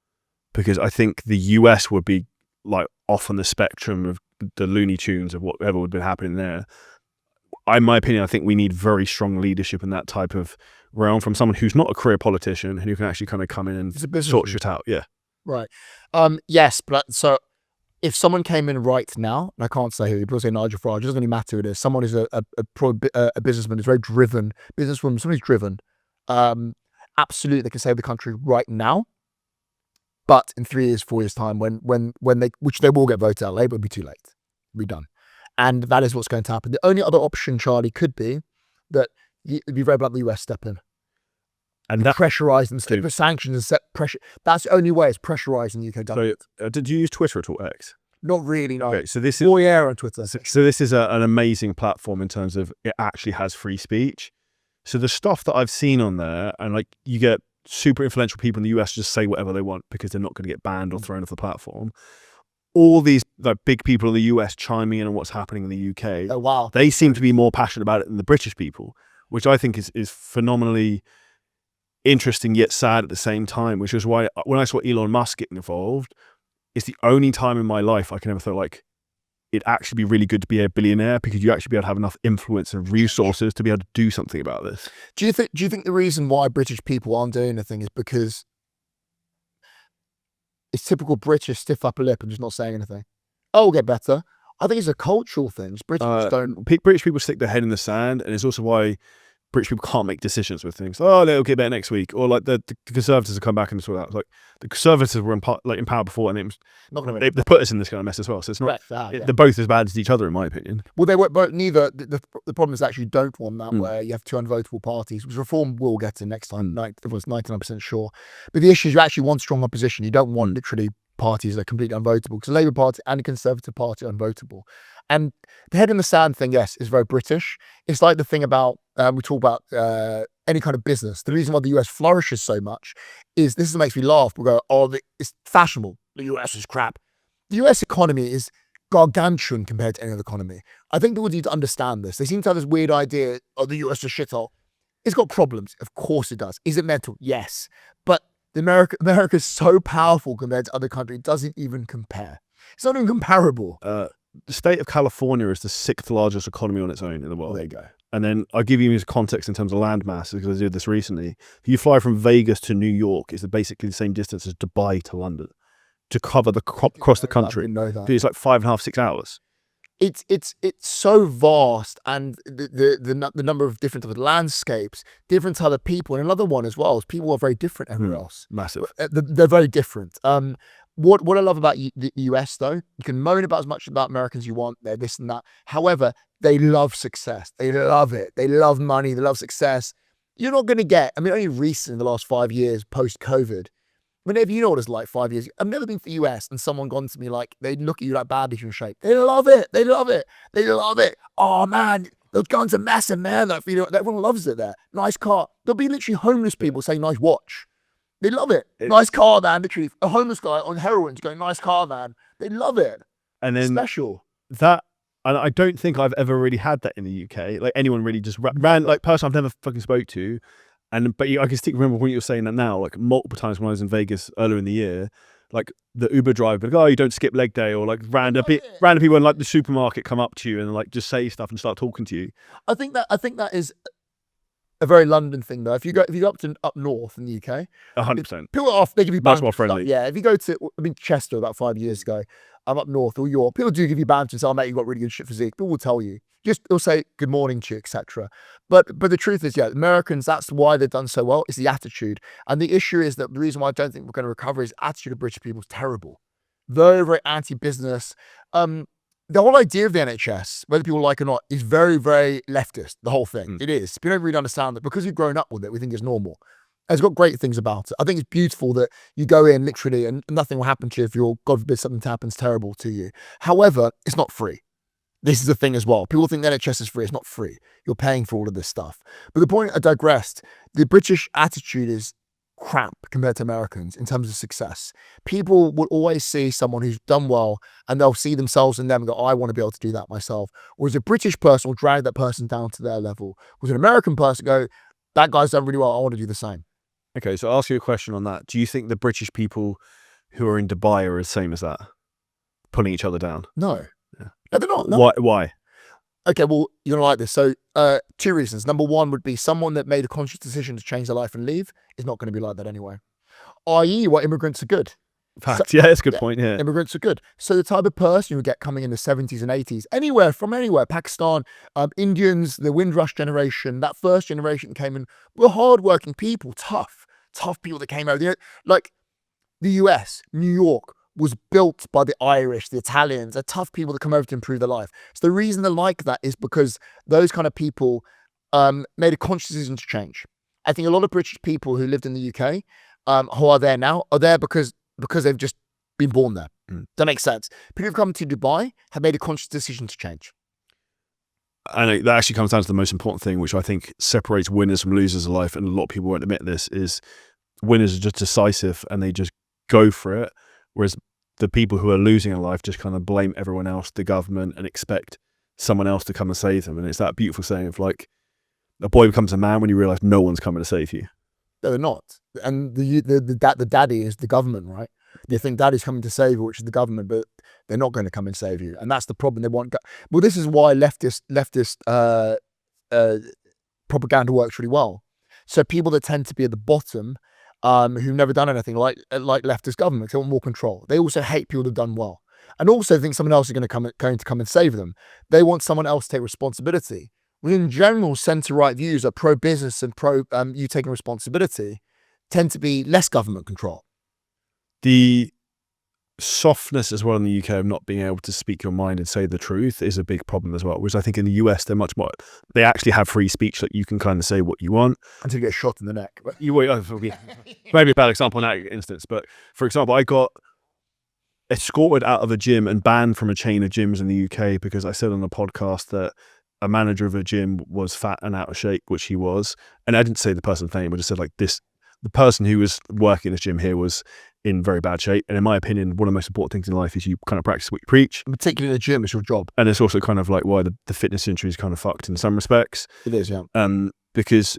Because I think the US would be like off on the spectrum of the Looney Tunes of whatever would have been happening there. In my opinion, I think we need very strong leadership in that type of realm from someone who's not a career politician, who can actually kind of come in and sort shit out. Yeah. Right. Yes, but so if someone came in right now, and I can't say who, you'd probably say Nigel Farage, it doesn't really matter who it is. Someone who's a businessman, who's very driven, businesswoman, someone who's driven. Absolutely, they can save the country right now. But in 3 years, 4 years time, when they, which they will get voted out, Labour will be too late. It'll be done. And that is what's going to happen. The only other option, Charlie, could be that it'd be very about the US step in. And that pressurize them, stick with sanctions and set pressure. That's the only way, is pressurizing the UK government. So, did you use Twitter at all, X? Not really, no. Okay, so this is on Twitter. So this is an amazing platform in terms of it actually has free speech. So the stuff that I've seen on there, and like you get super influential people in the US just say whatever they want because they're not going to get banned or thrown off the platform. All these like big people in the US chiming in on what's happening in the UK. Oh wow! They seem to be more passionate about it than the British people, which I think is phenomenally interesting yet sad at the same time. Which is why when I saw Elon Musk getting involved, it's the only time in my life I can ever thought like it'd actually be really good to be a billionaire because you actually be able to have enough influence and resources to be able to do something about this. Do you think the reason why British people aren't doing anything is because it's typical British stiff upper lip and just not saying anything? Oh, we'll get better. I think it's a cultural thing. British don't. British people stick their head in the sand, and it's also why British people can't make decisions with things. Oh, they'll get better next week, or like the Conservatives have come back and sort out. Like the Conservatives were in power before, and it was not going to. They put us in this kind of mess as well. So it's not. They're both as bad as each other, in my opinion. Well, they won't. But neither. The problem is actually don't want that where you have two unvotable parties, which reform will get in next time. I was 99% sure. But the issue is you actually want strong opposition. You don't want literally parties that are completely unvotable, because the Labour Party and the Conservative Party are unvotable. And the head in the sand thing, yes, is very British. It's like the thing about, we talk about any kind of business. The reason why the US flourishes so much is, this is what makes me laugh. We'll go, oh, it's fashionable. The US is crap. The US economy is gargantuan compared to any other economy. I think people need to understand this. They seem to have this weird idea, oh, the US is a shithole. It's got problems. Of course it does. Is it mental? Yes. But America's so powerful compared to other countries, it doesn't even compare. It's not even comparable. The state of California is the 6th largest economy on its own in the world. There you go. And then I'll give you context in terms of land mass, because I did this recently. If you fly from Vegas to New York, it's basically the same distance as Dubai to London to cover across the country. I didn't know that. It's like 5.5, 6 hours. It's so vast, and the number of different types of landscapes, different type of people, and another one as well is people are very different everywhere else. Massive. They're very different. What I love about the US though, you can moan about as much about Americans you want. They're this and that. However, they love success. They love it. They love money. They love success. You're not going to get. I mean, only recently in the last 5 years post COVID. Whenever you know what it's like 5 years, I've never been to the US and someone gone to me like, they look at you like badly from shape. They love it. They love it. They love it. Oh man, those guns are massive, man. Like, you know, everyone loves it there. Nice car. There'll be literally homeless people saying nice watch. They love it. Nice car, man. Literally, a homeless guy on heroin is going, nice car, man. They love it. And then special. And I don't think I've ever really had that in the UK. Like anyone really just ran, like person I've never fucking spoke to. But I can still remember when you were saying that now, like multiple times when I was in Vegas earlier in the year, like the Uber driver, like, oh, you don't skip leg day, or like random people in like the supermarket come up to you and like just say stuff and start talking to you. I think that is a very London thing though. If you go up north in the UK, 100%. People are off, they give you much more friendly. Yeah, if you go to, Chester about 5 years ago, I'm up north or York, people do give you banter and say, oh mate, you've got really good shit physique. People will tell you. They'll say good morning to you, etc. But the truth is, yeah, Americans, that's why they've done so well, is the attitude. And the issue is that the reason why I don't think we're going to recover is the attitude of British people is terrible. Very, very anti-business. The whole idea of the NHS, whether people like it or not, is very, very leftist, the whole thing. It is. We don't really understand that because we've grown up with it, we think it's normal. It's got great things about it. I think it's beautiful that you go in literally and nothing will happen to you if you're, God forbid, something happens terrible to you. However, it's not free. This is the thing as well. People think the NHS is free. It's not free. You're paying for all of this stuff. But the point, I digressed. The British attitude is crap compared to Americans in terms of success. People will always see someone who's done well and they'll see themselves in them and go, I want to be able to do that myself. Whereas a British person will drag that person down to their level. Whereas an American person go, that guy's done really well. I want to do the same. Okay, so I'll ask you a question on that. Do you think the British people who are in Dubai are the same as that? Pulling each other down? No. Yeah. No, they're not. No. Why? Okay, well, you're going to like this. So, 2 reasons. Number one would be someone that made a conscious decision to change their life and leave is not going to be like that anyway. I.e., what immigrants are good. Fact. Yeah, that's a good point. Yeah. Immigrants are good. So the type of person you would get coming in the 70s and 80s, from anywhere, Pakistan, Indians, the Windrush generation, that first generation came in, were hardworking people, tough people that came over. You know, like the US, New York, was built by the Irish, the Italians. They're tough people that come over to improve their life. So the reason they're like that is because those kind of people made a conscious decision to change. I think a lot of British people who lived in the UK, who are there now, are there because they've just been born there. That makes sense. People who've come to Dubai have made a conscious decision to change. And that actually comes down to the most important thing, which I think separates winners from losers of life, and a lot of people won't admit this, is winners are just decisive and they just go for it. Whereas the people who are losing in life just kind of blame everyone else, the government, and expect someone else to come and save them. And it's that beautiful saying of like, a boy becomes a man when you realize no one's coming to save you. No, they're not. And the daddy is the government, right? They think daddy's coming to save you, which is the government, but they're not going to come and save you. And that's the problem. They want. Well, this is why leftist propaganda works really well. So people that tend to be at the bottom, who've never done anything like leftist governments, they want more control. They also hate people who've done well, and also think someone else is going to come and save them. They want someone else to take responsibility. When in general, centre-right views are pro-business and pro you taking responsibility, tend to be less government control. The softness as well in the UK of not being able to speak your mind and say the truth is a big problem as well, which I think in the US they're much more, they actually have free speech, that you can kind of say what you want until you get shot in the neck. But maybe a bad example in that instance, but for example, I got escorted out of a gym and banned from a chain of gyms in the UK because I said on a podcast that a manager of a gym was fat and out of shape, which he was, and I didn't say the person's name, I just said like, this the person who was working in this gym here was in very bad shape. And in my opinion, one of the most important things in life is you kind of practice what you preach. Particularly in the gym, it's your job. And it's also kind of like why the fitness industry is kind of fucked in some respects. It is, yeah. Because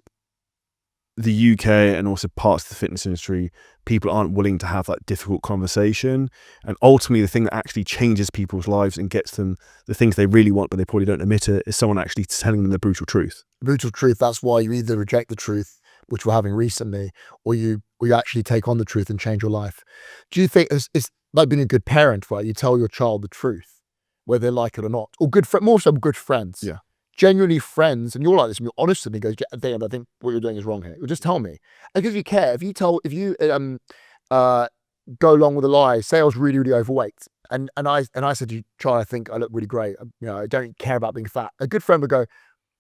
the UK and also parts of the fitness industry, people aren't willing to have that difficult conversation. And ultimately, the thing that actually changes people's lives and gets them the things they really want, but they probably don't admit it, is someone actually telling them the brutal truth. Brutal truth. That's why you either reject the truth, which we're having recently, or you actually take on the truth and change your life. Do you think it's like being a good parent, right? You tell your child the truth, whether they like it or not, or more so good friends. Yeah. Genuinely friends, and you're like this, and you're honest with me. Goes, Dan, I think what you're doing is wrong here. You'll just tell me, and if you care, if you go along with a lie, say I was really, really overweight, and I said to you, Charlie, I think I look really great. I don't care about being fat. A good friend would go,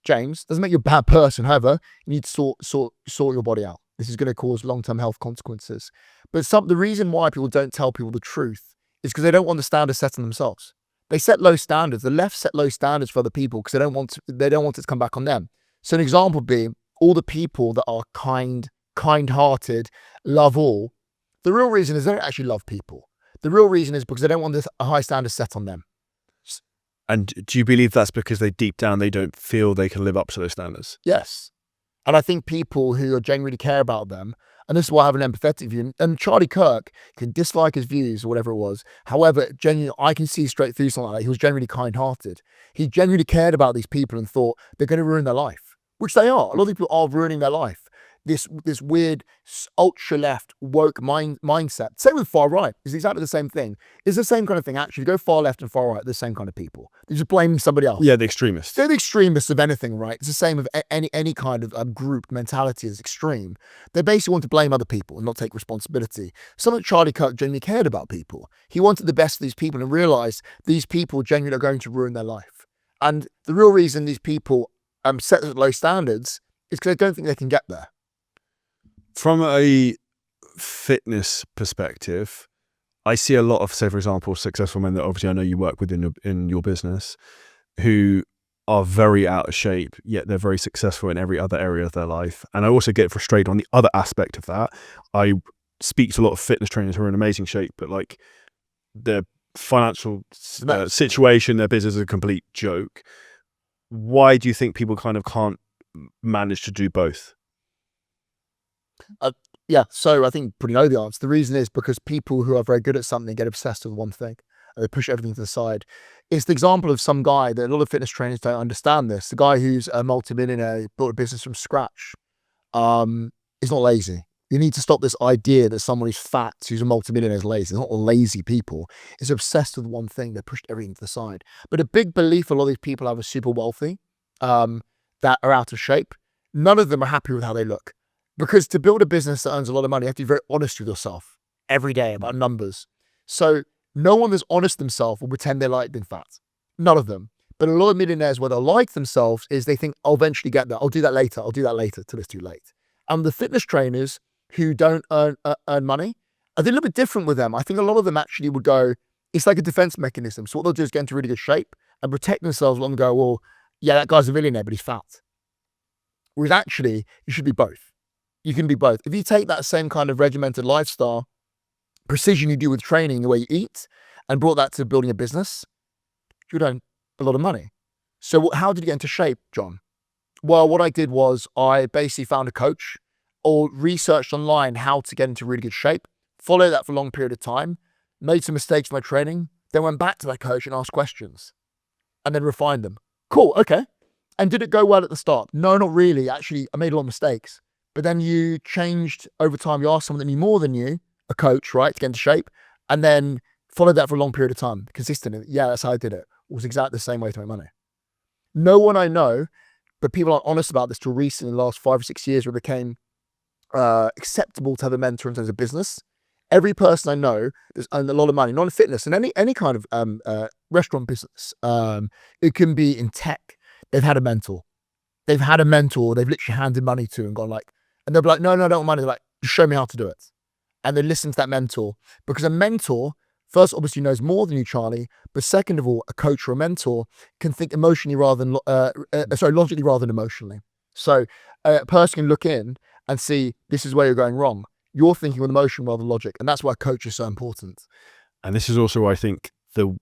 James, doesn't make you a bad person. However, you need to sort your body out. This is going to cause long-term health consequences. But the reason why people don't tell people the truth is because they don't want the standards set on themselves. They set low standards. The left set low standards for other people because they don't want it to come back on them. So an example being all the people that are kind-hearted, love all. The real reason is they don't actually love people. The real reason is because they don't want a high standard set on them. And do you believe that's because deep down they don't feel they can live up to those standards? Yes. And I think people who genuinely care about them, and this is why I have an empathetic view, and Charlie Kirk can dislike his views or whatever it was. However, genuinely, I can see straight through something like that. He was genuinely kind-hearted. He genuinely cared about these people and thought they're going to ruin their life, which they are. A lot of people are ruining their life. This weird ultra-left woke mindset. Same with far right. It's exactly the same thing. It's the same kind of thing. Actually, you go far left and far right, they're the same kind of people. They're just blaming somebody else. Yeah, the extremists. They're the extremists of anything, right? It's the same of any kind of group mentality is extreme. They basically want to blame other people and not take responsibility. Some of Charlie Kirk genuinely cared about people. He wanted the best for these people and realized these people genuinely are going to ruin their life. And the real reason these people set low standards is because they don't think they can get there. From a fitness perspective, I see a lot of, say, for example, successful men that obviously I know you work with in your business, who are very out of shape, yet they're very successful in every other area of their life. And I also get frustrated on the other aspect of that. I speak to a lot of fitness trainers who are in amazing shape, but like their financial situation, their business is a complete joke. Why do you think people kind of can't manage to do both? Yeah, so I think you pretty know the answer. The reason is because people who are very good at something get obsessed with one thing and they push everything to the side. It's the example of some guy that a lot of fitness trainers don't understand this. The guy who's a multimillionaire, built a business from scratch, is not lazy. You need to stop this idea that someone who's fat, who's a multimillionaire, is lazy. It's not lazy people. It's obsessed with one thing. They pushed everything to the side. But a big belief a lot of these people have are super wealthy, that are out of shape. None of them are happy with how they look. Because to build a business that earns a lot of money, you have to be very honest with yourself every day about numbers. So no one that's honest themselves will pretend they like being fat. None of them. But a lot of millionaires, where they like themselves, is they think, I'll eventually get there. I'll do that later till it's too late. And the fitness trainers who don't earn money, are they a little bit different with them. I think a lot of them actually would go, it's like a defense mechanism. So what they'll do is get into really good shape and protect themselves and go, well, yeah, that guy's a millionaire, but he's fat. Whereas actually, you should be both. You can be both. If you take that same kind of regimented lifestyle, precision you do with training, the way you eat, and brought that to building a business, you'd earn a lot of money. So how did you get into shape, John? Well, what I did was I basically found a coach or researched online how to get into really good shape, followed that for a long period of time, made some mistakes in my training, then went back to that coach and asked questions and then refined them. Cool, okay. And did it go well at the start? No, not really. Actually, I made a lot of mistakes. But then you changed over time. You asked someone that knew more than you, a coach, right, to get into shape, and then followed that for a long period of time, consistently. Yeah, that's how I did it. It was exactly the same way to make money. No one I know, but people aren't honest about this till recently, in the last 5 or 6 years, where it became acceptable to have a mentor in terms of business. Every person I know has earned a lot of money, not in fitness, in any kind of restaurant business. It can be in tech. They've had a mentor. They've literally handed money to and gone like, and they'll be like, no, I don't want money. They're like, just show me how to do it. And they listen to that mentor, because a mentor, first, obviously knows more than you, Charlie. But second of all, a coach or a mentor can think emotionally logically rather than emotionally. So a person can look in and see this is where you're going wrong. You're thinking with emotion rather than logic. And that's why a coach is so important. And this is also why I think the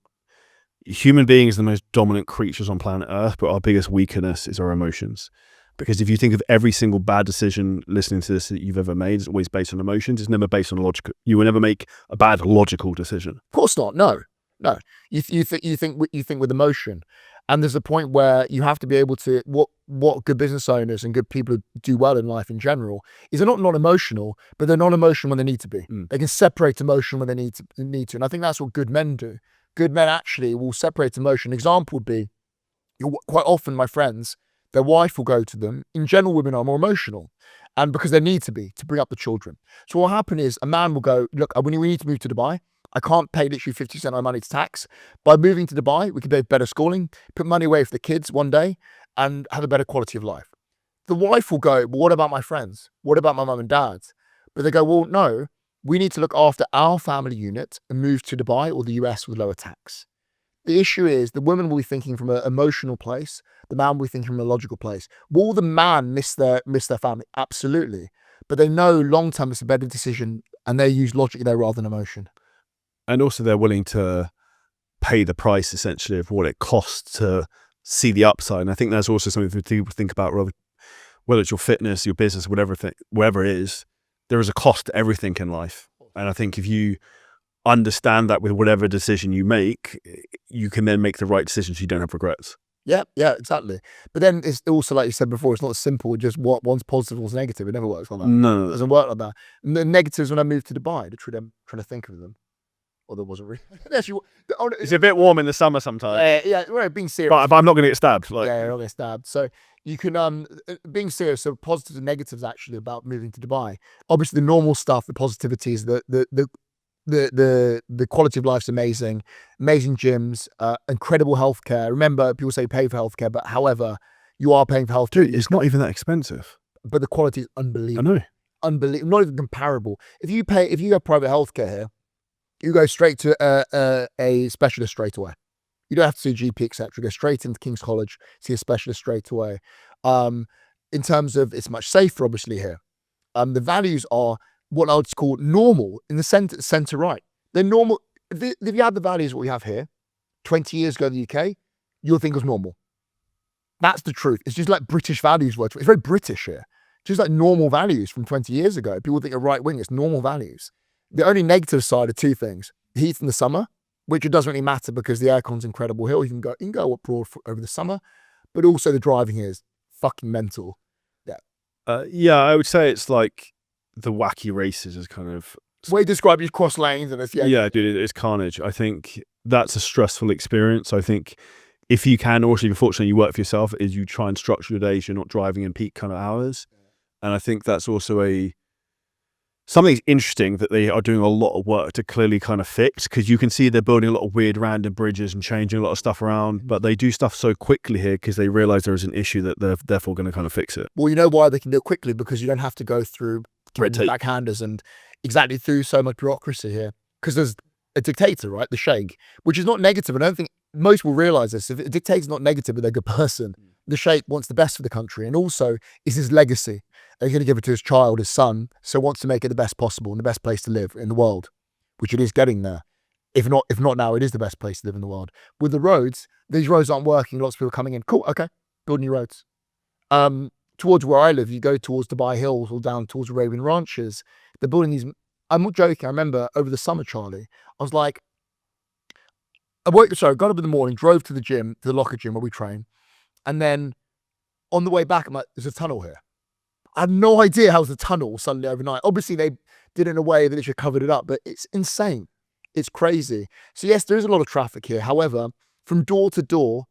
human being is the most dominant creatures on planet Earth, but our biggest weakness is our emotions. Because if you think of every single bad decision listening to this that you've ever made, it's always based on emotions. It's never based on logic. You will never make a bad logical decision. Of course not. No. You think with emotion. And there's a point where you have to be able to, what good business owners and good people who do well in life in general is they're not emotional, but they're not emotional when they need to be. They can separate emotion when they need to. And I think that's what good men do. Good men actually will separate emotion. An example would be, quite often my friends, their wife will go to them. In general, women are more emotional, and because they need to be, to bring up the children. So what will happen is a man will go, look, we need to move to Dubai. I can't pay literally 50% of my money to tax. By moving to Dubai, we can pay better schooling, put money away for the kids one day, and have a better quality of life. The wife will go, well, what about my friends? What about my mum and dad? But they go, well, no, we need to look after our family unit and move to Dubai or the US with lower tax. The issue is the woman will be thinking from an emotional place. The man will be thinking from a logical place. Will the man miss their family? Absolutely. But they know long term it's a better decision, and they use logic there rather than emotion. And also they're willing to pay the price essentially of what it costs to see the upside. And I think that's also something that people think about, whether it's your fitness, your business, whatever it is, there is a cost to everything in life. And I think if you understand that with whatever decision you make, you can then make the right decision so you don't have regrets. Yeah, exactly. But then it's also, like you said before, it's not simple, just one's positive, one's negative. It never works like that. No. It doesn't work like that. And the negatives, when I moved to Dubai, literally I'm trying to think of them. Or there wasn't really. It's a bit warm in the summer sometimes. Yeah, right, being serious. But I'm not going to get stabbed. Yeah, you're not going to get stabbed. So you can, being serious, so positives and negatives actually about moving to Dubai. Obviously the normal stuff, the positivities, the quality of life's amazing gyms, incredible healthcare. Remember, people say pay for healthcare, but however, you are paying for healthcare. Dude, it's not even that expensive. But the quality is unbelievable. I know. Unbelievable. Not even comparable. If you have private healthcare here, you go straight to a specialist straight away. You don't have to see a GP, etc. Go straight into King's College, see a specialist straight away. In terms of, it's much safer, obviously, here. The values are what I would call normal in the center right. They're normal. If you had the values what we have here 20 years ago in the UK, you'll think it was normal. That's the truth. It's just like British values were. It's very British here. Just like normal values from 20 years ago. People think of right wing, it's normal values. The only negative side are two things. Heat in the summer, which it doesn't really matter because the aircon's incredible here. You can go abroad over the summer, but also the driving here is fucking mental. Yeah, I would say it's like the wacky races is kind of... way you describe you cross lanes and it's... Yeah, dude, it's carnage. I think that's a stressful experience. I think if you can, or if unfortunately you work for yourself, is you try and structure your days, you're not driving in peak kind of hours. And I think that's also something interesting that they are doing a lot of work to clearly kind of fix, because you can see they're building a lot of weird random bridges and changing a lot of stuff around, but they do stuff so quickly here because they realize there is an issue that they're therefore going to kind of fix it. Well, you know why they can do it quickly? Because you don't have to go through red tape, backhanders and exactly through so much bureaucracy here. Because there's a dictator, right? The sheikh, which is not negative. I don't think most will realize this. If a dictator's not negative, but they're a good person, the sheikh wants the best for the country, and also is his legacy. And he's going to give it to his child, his son, so wants to make it the best possible and the best place to live in the world, which it is getting there. If not now, it is the best place to live in the world. With the roads, these roads aren't working. Lots of people coming in. Cool, okay, build new roads. Towards where I live, you go towards Dubai Hills or down towards Arabian Ranches. They're building these. I'm not joking. I remember over the summer, Charlie, I was like, got up in the morning, drove to the gym, to the locker gym where we train, and then on the way back, I'm like, there's a tunnel here. I had no idea how it was a tunnel suddenly overnight. Obviously, they did it in a way that it should have covered it up, but it's insane. It's crazy. So yes, there is a lot of traffic here. However, from door to door,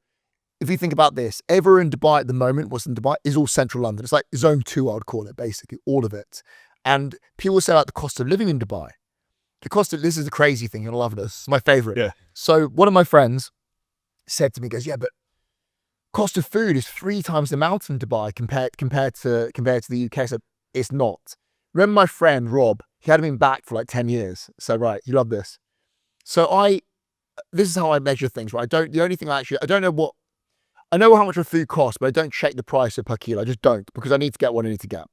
if you think about this, everywhere in Dubai at the moment, what's in Dubai, is all central London. It's like zone 2, I would call it, basically, all of it. And people say about the cost of living in Dubai. This is the crazy thing, you'll love this. It's my favorite. Yeah. So one of my friends said to me, goes, yeah, but cost of food is 3 times the amount in Dubai compared to the UK. So it's not. Remember my friend Rob, he hadn't been back for like 10 years. So right, you love this. So this is how I measure things, right? I know how much a food costs, but I don't check the price per kilo. I just don't, because I need to get what I need to get.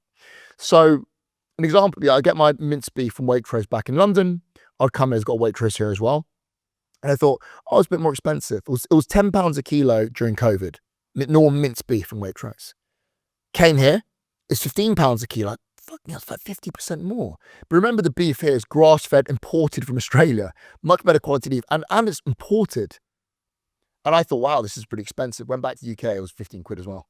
So an example, I get my minced beef from Waitrose back in London. I'd come in, it's got a Waitrose here as well. And I thought, oh, it's a bit more expensive. It was £10 a kilo during COVID. Normal minced beef from Waitrose. Came here, it's £15 a kilo. Fuck me, that's like 50% more. But remember, the beef here is grass-fed, imported from Australia. Much better quality beef, and it's imported. And I thought, wow, this is pretty expensive. Went back to the UK, it was 15 quid as well.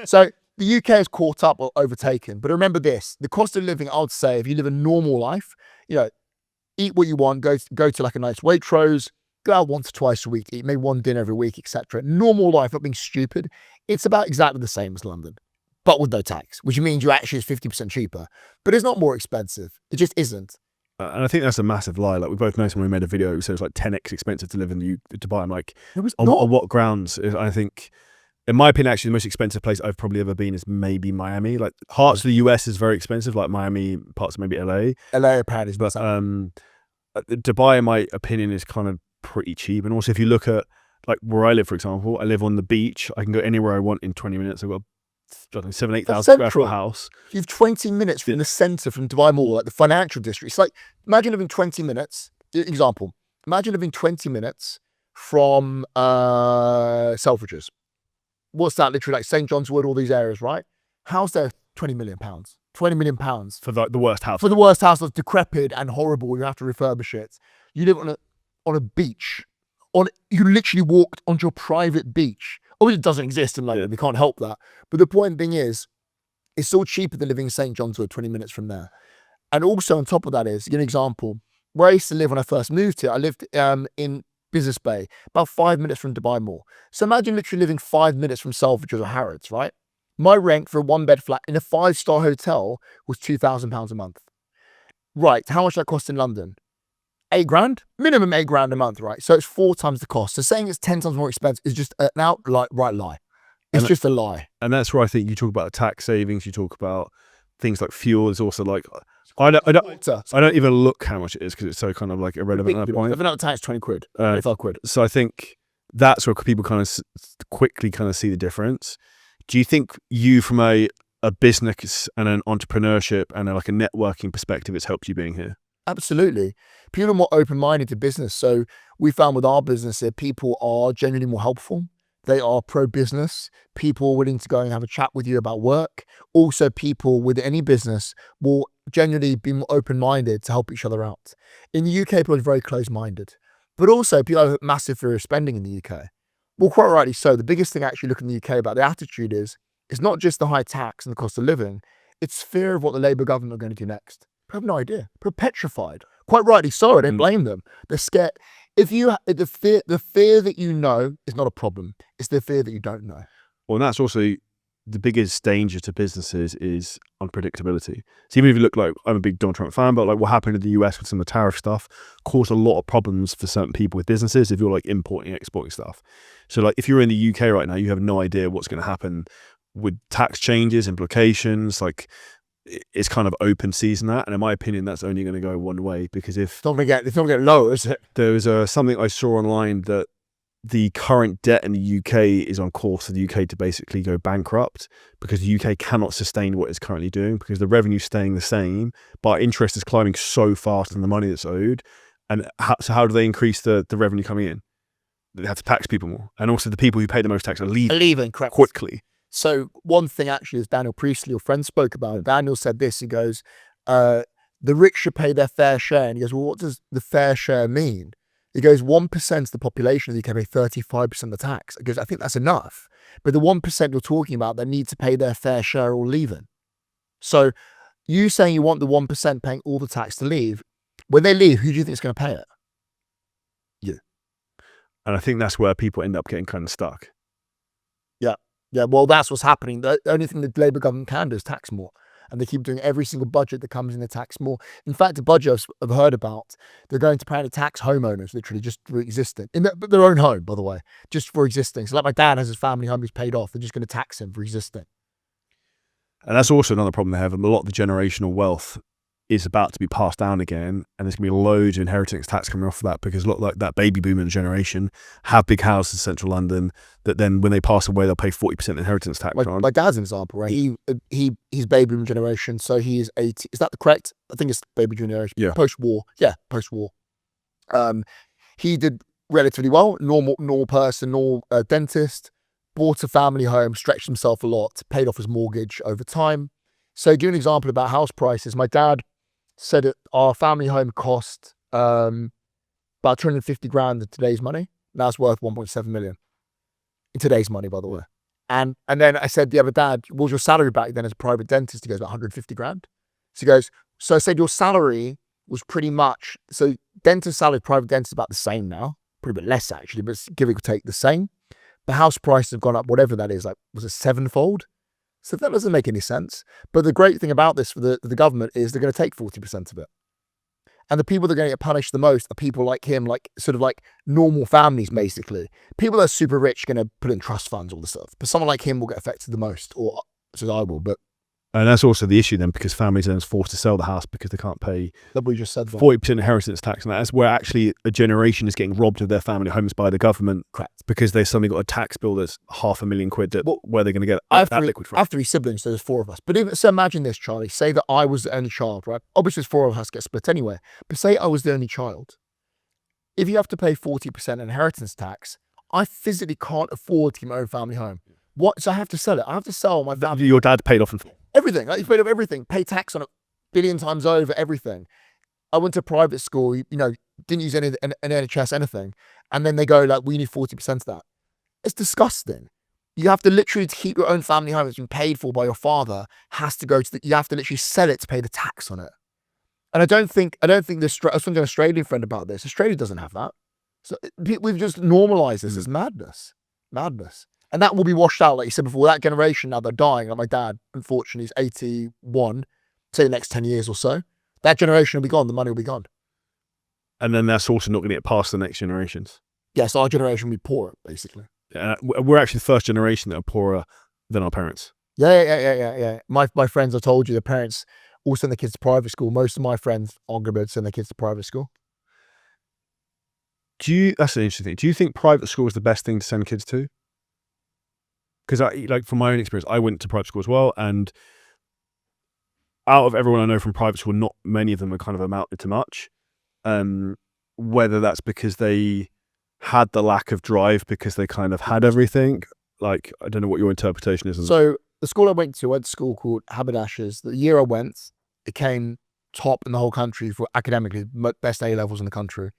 So the UK has caught up or overtaken. But remember this, the cost of living, I would say, if you live a normal life, eat what you want, go to like a nice Waitrose, go out once or twice a week, eat maybe one dinner every week, etc. Normal life, not being stupid, it's about exactly the same as London, but with no tax, which means you actually is 50% cheaper. But it's not more expensive. It just isn't. And I think that's a massive lie. Like we both noticed when we made a video, so it's like 10x expensive to live in Dubai. I'm like, on what grounds? I think, in my opinion, actually the most expensive place I've probably ever been is maybe Miami. Like parts of the US is very expensive, like Miami, parts of maybe LA. LA apparently is, but Dubai, in my opinion, is kind of pretty cheap. And also, if you look at like where I live, for example, I live on the beach. I can go anywhere I want in 20 minutes. I've got 7,000-8,000 square foot house. You have 20 minutes from the centre, from Dubai Mall, like the financial district. It's like, imagine living 20 minutes. Example, imagine living 20 minutes from Selfridges. What's that? Literally like St. John's Wood, all these areas, right? How's there £20 million? £20 million for the worst house. For the worst house that's decrepit and horrible. You have to refurbish it. You live on a beach. You literally walked onto your private beach. Obviously, it doesn't exist in London. We can't help that. But the point being is, it's still cheaper than living in St. John's Wood, 20 minutes from there. And also on top of that is, give an example, where I used to live when I first moved here, I lived in Business Bay, about 5 minutes from Dubai Mall. So imagine literally living 5 minutes from Selfridges or Harrods, right? My rent for a 1-bed flat in a 5-star hotel was £2,000 a month. Right, how much that cost in London? 8 grand? Minimum 8 grand a month, right? So it's 4 times the cost. So saying it's 10 times more expensive is just an outright lie. It's just a lie. And that's where I think you talk about the tax savings, you talk about things like fuel. It's also like, I don't even look how much it is because it's so kind of like irrelevant at that point. If another tax, 20 quid, 25 quid. So I think that's where people kind of quickly kind of see the difference. Do you think you, from a business and an entrepreneurship and like a networking perspective, it's helped you being here? Absolutely. People are more open-minded to business. So we found with our business here, people are genuinely more helpful. They are pro-business. People are willing to go and have a chat with you about work. Also, people with any business will genuinely be more open-minded to help each other out. In the UK, people are very close-minded. But also, people have a massive fear of spending in the UK. Well, quite rightly so. The biggest thing actually looking in the UK about the attitude is, it's not just the high tax and the cost of living. It's fear of what the Labour government are going to do next. I have no idea. They're petrified. Quite rightly so. I don't blame them. They're scared. If you the fear that you know is not a problem. It's the fear that you don't know. Well, and that's also the biggest danger to businesses is unpredictability. So even if you look, like, I'm a big Donald Trump fan, but like what happened in the US with some of the tariff stuff caused a lot of problems for certain people with businesses if you're like importing, exporting stuff. So like if you're in the UK right now, you have no idea what's going to happen with tax changes, implications. Like it's kind of open season that, and in my opinion, that's only going to go one way, because if it's not going to get lower, is it? There was something I saw online that the current debt in the UK is on course for the UK to basically go bankrupt, because the UK cannot sustain what it's currently doing, because the revenue's staying the same, but interest is climbing so fast on the money that's owed. And so how do they increase the revenue coming in? They have to tax people more, and also the people who pay the most tax are leaving quickly. So one thing actually, as Daniel Priestley, your friend, spoke about, Daniel said this, he goes, the rich should pay their fair share. And he goes, well, what does the fair share mean? He goes, 1% of the population of the UK pay 35% of the tax. He goes, I think that's enough. But the 1% you're talking about that need to pay their fair share are all leaving. So you saying you want the 1% paying all the tax to leave, when they leave, who do you think is going to pay it? Yeah. And I think that's where people end up getting kind of stuck. Yeah, well, that's what's happening. The only thing the Labour government can do is tax more. And they keep doing every single budget that comes in to tax more. In fact, the budget I've heard about, they're going to apparently tax homeowners, literally, just for existing. In their own home, by the way, just for existing. So like my dad has his family home, he's paid off. They're just going to tax him for existing. And that's also another problem they have. A lot of the generational wealth is about to be passed down again, and there's going to be loads of inheritance tax coming off of that, because a lot like that baby boomer generation have big houses in central London that then when they pass away they'll pay 40% inheritance tax on. My dad's an example, right? He's baby boom generation, so he is 80. Is that the correct? I think it's baby generation. Yeah. Post-war. Yeah, post-war. He did relatively well. Normal person, normal dentist. Bought a family home, stretched himself a lot, paid off his mortgage over time. So, to give you an example about house prices, my dad said that our family home cost about 250 grand in today's money. Now it's worth 1.7 million in today's money, by the way. And then I said, yeah, but Dad, what was your salary back then as a private dentist? He goes, about 150 grand. So he goes, so I said, your salary was pretty much, so dentist salary, private dentist about the same now, pretty bit less actually, but give or take the same. The house prices have gone up, whatever that is, like, was it sevenfold? So that doesn't make any sense. But the great thing about this for the government is they're going to take 40% of it. And the people that are going to get punished the most are people like him, like sort of like normal families, basically. People that are super rich are going to put in trust funds, all this stuff. But someone like him will get affected the most, or so I will. But and that's also the issue then, because families are then forced to sell the house because they can't pay that we just said 40% inheritance tax, and that's where actually a generation is getting robbed of their family homes by the government. Correct. Because they've suddenly got a tax bill that's £500,000 that where they're going to get that liquid from. I have 3 siblings, so there's 4 of us. But even, so imagine this, Charlie. Say that I was the only child, right? Obviously, there's 4 of us get split anyway. But say I was the only child. If you have to pay 40% inheritance tax, I physically can't afford to keep my own family home. What? So I have to sell it. I have to sell my family. Your dad paid off in full. Everything. Like, he's paid off everything. Pay tax on it 1 billion times over, everything. I went to private school, didn't use any an NHS, anything. And then they go like, we need 40% of that. It's disgusting. You have to literally, to keep your own family home that's been paid for by your father, has to go to you have to literally sell it to pay the tax on it. And I don't think I was talking to an Australian friend about this. Australia doesn't have that. So we've just normalized this as madness. And that will be washed out, like you said before. That generation now, they're dying. Like my dad, unfortunately, is 81. Say the next 10 years or so. That generation will be gone. The money will be gone. And then that's also not going to get past the next generations. Yes, our generation will be poorer, basically. We're actually the first generation that are poorer than our parents. Yeah. My friends, I told you, their parents all send their kids to private school. Most of my friends aren't going to be able to send their kids to private school. That's an interesting thing. Do you think private school is the best thing to send kids to? Because from my own experience, I went to private school as well, and out of everyone I know from private school, not many of them are kind of amounted to much. Whether that's because they had the lack of drive because they kind of had everything. Like, I don't know what your interpretation is. So the school I went to school called Haberdashers. The year I went, it came top in the whole country for academically, best A levels in the country.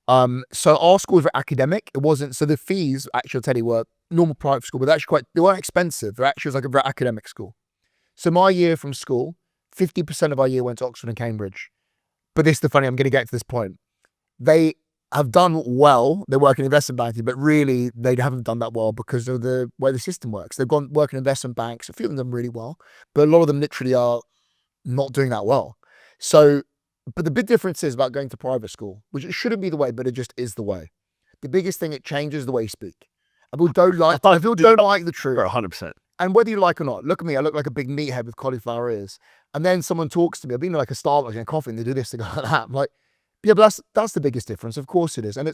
So our school was very academic. It wasn't, so the fees, actually, I'll tell you, were normal private school, but they're actually they weren't expensive. They actually was like a very academic school. So my year from school, 50% of our year went to Oxford and Cambridge. But this is the funny, I'm going to get to this point. They have done well. They work in investment banking, but really they haven't done that well because of the way the system works. They've gone work in investment banks. A few of them really well, but a lot of them literally are not doing that well. So, but the big difference is about going to private school, which it shouldn't be the way, but it just is the way. The biggest thing, it changes the way you speak. People don't like the truth. 100%. And whether you like or not, look at me, I look like a big meathead with cauliflower ears. And then someone talks to me, I've been like a Starbucks and coffee, and they do this, they go like that. I'm like, yeah, but that's the biggest difference. Of course it is. And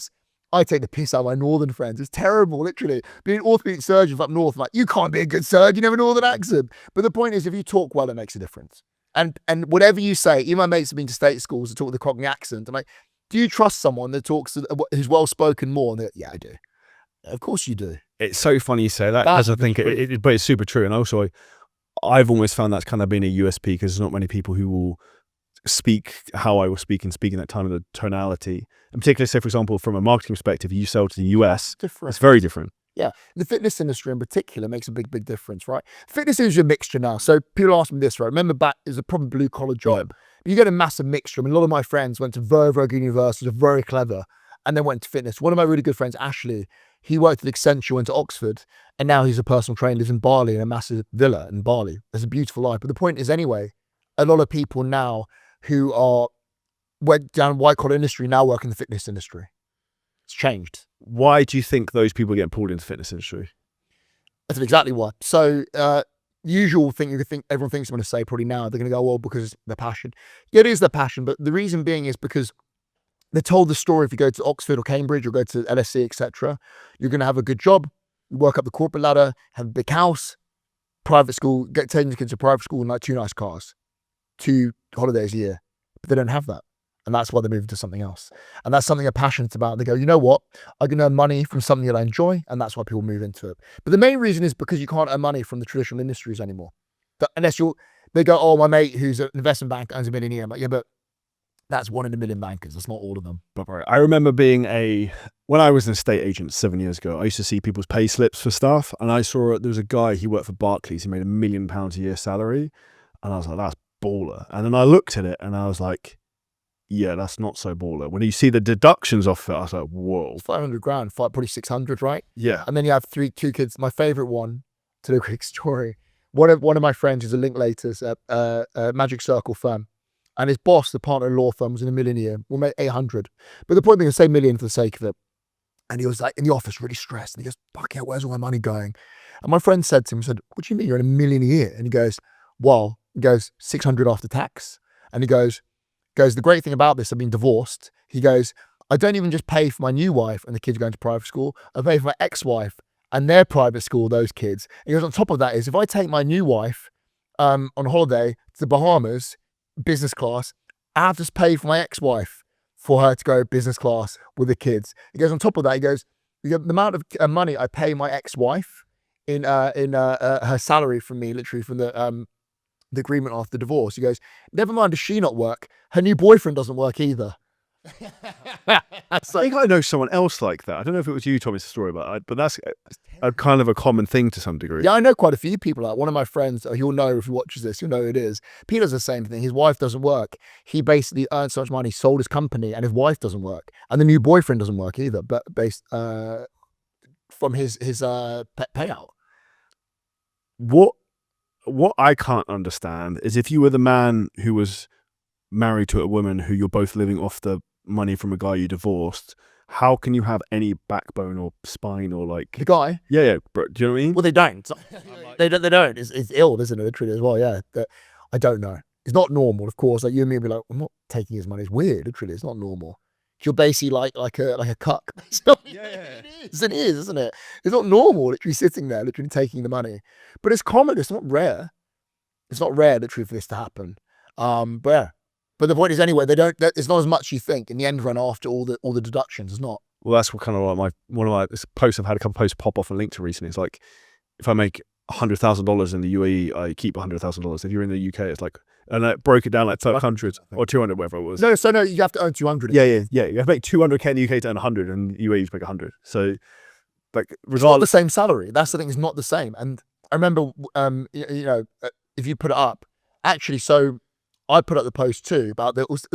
I take the piss out of my northern friends. It's terrible, literally. Being an orthopedic surgeon up north, I'm like, you can't be a good surgeon, you have a northern accent. But the point is, if you talk well, it makes a difference. And whatever you say, even my mates have been to state schools that talk with a Cockney accent. I'm like, do you trust someone that talks, who's well-spoken more? And they're like, yeah, I do. Of course you do. It's so funny you say that, because I think but it's super true. And also, I've always found that's kind of been a USP, because there's not many people who will speak how I will speak and speak in that time of the tonality. And particularly, say, for example, from a marketing perspective, you sell to the US, it's very different. Yeah. The fitness industry in particular makes a big, big difference, right? Fitness is a mixture now. So people ask me this, right? Remember back, it was a proper blue collar job. Right. You get a massive mixture. I mean, a lot of my friends went to very, very good universities, are very clever, and then went to fitness. One of my really good friends, Ashley, he worked at Accenture, went to Oxford, and now he's a personal trainer, lives in Bali in a massive villa in Bali. It's a beautiful life. But the point is, anyway, a lot of people now who went down white collar industry now work in the fitness industry. It's changed. Why do you think those people get pulled into the fitness industry? That's exactly why. So usual thing you could think everyone thinks I'm going to say probably now. They're going to go, well, because it's their passion. Yeah, it is their passion, but the reason being is because they're told the story. If you go to Oxford or Cambridge or go to LSE, etc., you're going to have a good job, work up the corporate ladder, have a big house, private school, taking your kids to private school and like 2 nice cars, 2 holidays a year. But they don't have that. And that's why they're moving to something else. And that's something they're passionate about. They go, you know what? I can earn money from something that I enjoy. And that's why people move into it. But the main reason is because you can't earn money from the traditional industries anymore. Unless they go, oh, my mate who's an investment bank earns $1 million a year. I'm like, yeah, but that's 1 in a million bankers. That's not all of them. I remember when I was an estate agent 7 years ago, I used to see people's pay slips for stuff. And I saw there was a guy, he worked for Barclays. He made £1 million a year salary. And I was like, that's baller. And then I looked at it and I was like, yeah, that's not so baller. When you see the deductions off it, I was like, whoa. 500 grand, probably 600, right? Yeah. And then you have two kids. My favorite one, to do a quick story, one of my friends is a Linklaters at a Magic Circle firm. And his boss, the partner in law firm, was in $1 million a year. We'll make 800. But the point being, I say million for the sake of it. And he was like in the office, really stressed. And he goes, fuck yeah, where's all my money going? And my friend said to him, what do you mean you're in $1 million a year? And he goes, well, 600 after tax. And he goes, the great thing about this, I've been divorced. He goes, I don't even just pay for my new wife and the kids going to private school. I pay for my ex-wife and their private school, those kids. And he goes, on top of that is, if I take my new wife on holiday to the Bahamas, business class, I have to pay for my ex-wife for her to go business class with the kids. He goes, on top of that, he goes, the amount of money I pay my ex-wife in her salary from me, literally from the agreement after divorce. He goes, never mind, does she not work? Her new boyfriend doesn't work either. I think I know someone else like that. I don't know if it was you told me the story about it, but that's a kind of a common thing to some degree. Yeah, I know quite a few people. Like one of my friends, you'll know if he watches this, you'll know who it is. Peter's the same thing. His wife doesn't work. He basically earned so much money, sold his company, and his wife doesn't work. And the new boyfriend doesn't work either, but based from his payout. What I can't understand is if you were the man who was married to a woman who you're both living off the money from a guy you divorced, how can you have any backbone or spine or like the guy? Yeah, bro, do you know what I mean? Well, they don't. They don't. It's ill, isn't it? Literally as well. Yeah, I don't know. It's not normal, of course. Like you and me be like, I'm not taking his money. It's weird. Literally, it's not normal. You're basically like a cuck. Yeah. It is, isn't it? It's not normal. Literally sitting there, literally taking the money. But it's common. It's not rare. It's not rare, literally, for this to happen. But yeah. But the point is, anyway, it's not as much you think in the end run after all the deductions. It's not. Well, that's what kind of like one of my posts. I've had a couple posts pop off on LinkedIn recently. It's like, if I make $100,000 in the UAE, I keep $100,000. If you're in the UK, it's like, and I broke it down like 100 or 200, whatever it was. No, you have to earn 200. Yeah. You have to make 200k in the UK to earn 100, and UAE you make 100. So, like, regardless, it's not the same salary. That's the thing. It's not the same. And I remember, if you put it up, actually, so I put up the post too about that. Was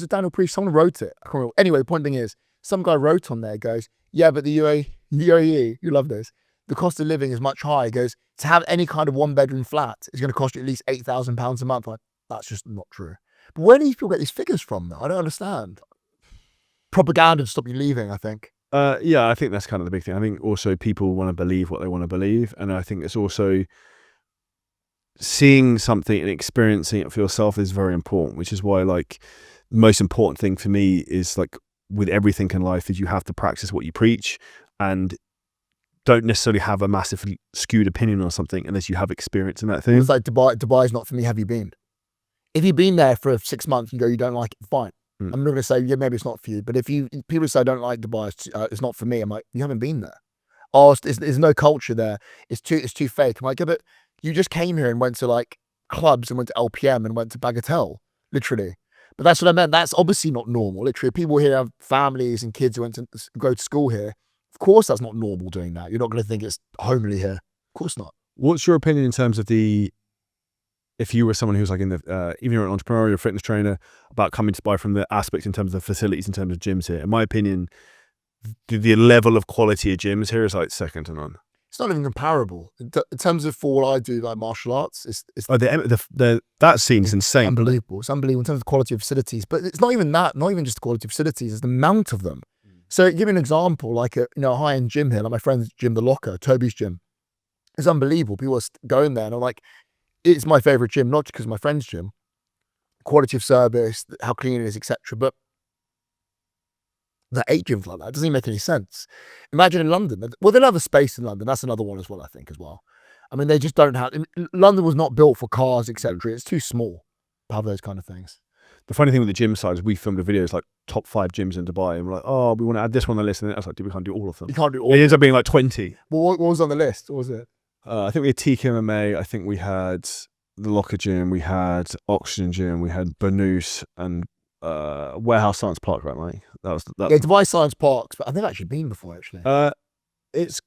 it Daniel Priest? Someone wrote it. I can't remember. Anyway, the point being is, some guy wrote on there, goes, yeah, but the UAE, you love this. The cost of living is much higher. He goes, to have any kind of 1-bedroom flat is going to cost you at least £8,000 a month. Like, that's just not true. But where do these people get these figures from, though? I don't understand. Propaganda to stop you leaving, I think. Yeah, I think that's kind of the big thing. I think also people want to believe what they want to believe. And I think it's also seeing something and experiencing it for yourself is very important, which is why, like, the most important thing for me is, like, with everything in life is you have to practice what you preach, and don't necessarily have a massively skewed opinion on something unless you have experience in that thing. It's like Dubai's not for me. Have you been? If you've been there for 6 months and go, you don't like it, fine. I'm not going to say, yeah, maybe it's not for you. But if people say I don't like Dubai, it's not for me. I'm like, you haven't been there. Oh, there's no culture there. It's too fake. I'm like, yeah, but you just came here and went to like clubs and went to LPM and went to Bagatelle, literally. But that's what I meant. That's obviously not normal. Literally, people here have families and kids who went to go to school here. Of course, that's not normal doing that. You're not going to think it's homely here. Of course not. What's your opinion in terms of if you were someone who's like in the, even you're an entrepreneur, you're a fitness trainer, about coming to Dubai from the aspects in terms of facilities, in terms of gyms here? In my opinion, the level of quality of gyms here is like second to none. It's not even comparable in terms of for what I do, like martial arts. That scene's insane. Unbelievable. It's unbelievable in terms of the quality of facilities. But it's not even that. Not even just the quality of facilities. It's the amount of them. So give me an example, like a high-end gym here, like my friend's gym, The Locker, Toby's gym. It's unbelievable. People are going there and I'm like, it's my favorite gym, not just because of my friend's gym, quality of service, how clean it is, etc. But the 8 gyms like that, it doesn't even make any sense. Imagine in London. Well, they'll have a space in London. That's another one as well, I think, as well. I mean, they just don't have, London was not built for cars, etc. It's too small to have those kind of things. The funny thing with the gym side is we filmed a video, it's like top 5 gyms in Dubai, and we're like, oh, we want to add this one on the list, and then I was like, dude, we can't do all of them. You can't do all. It ends up being like 20. Well, what was on the list? What was it? I think we had TK MMA, I think we had the Locker Gym, we had Oxygen Gym, we had Banus, and Warehouse Science Park, right, Mike? That was Yeah, Dubai Science Parks, but I've never actually been before, actually. It's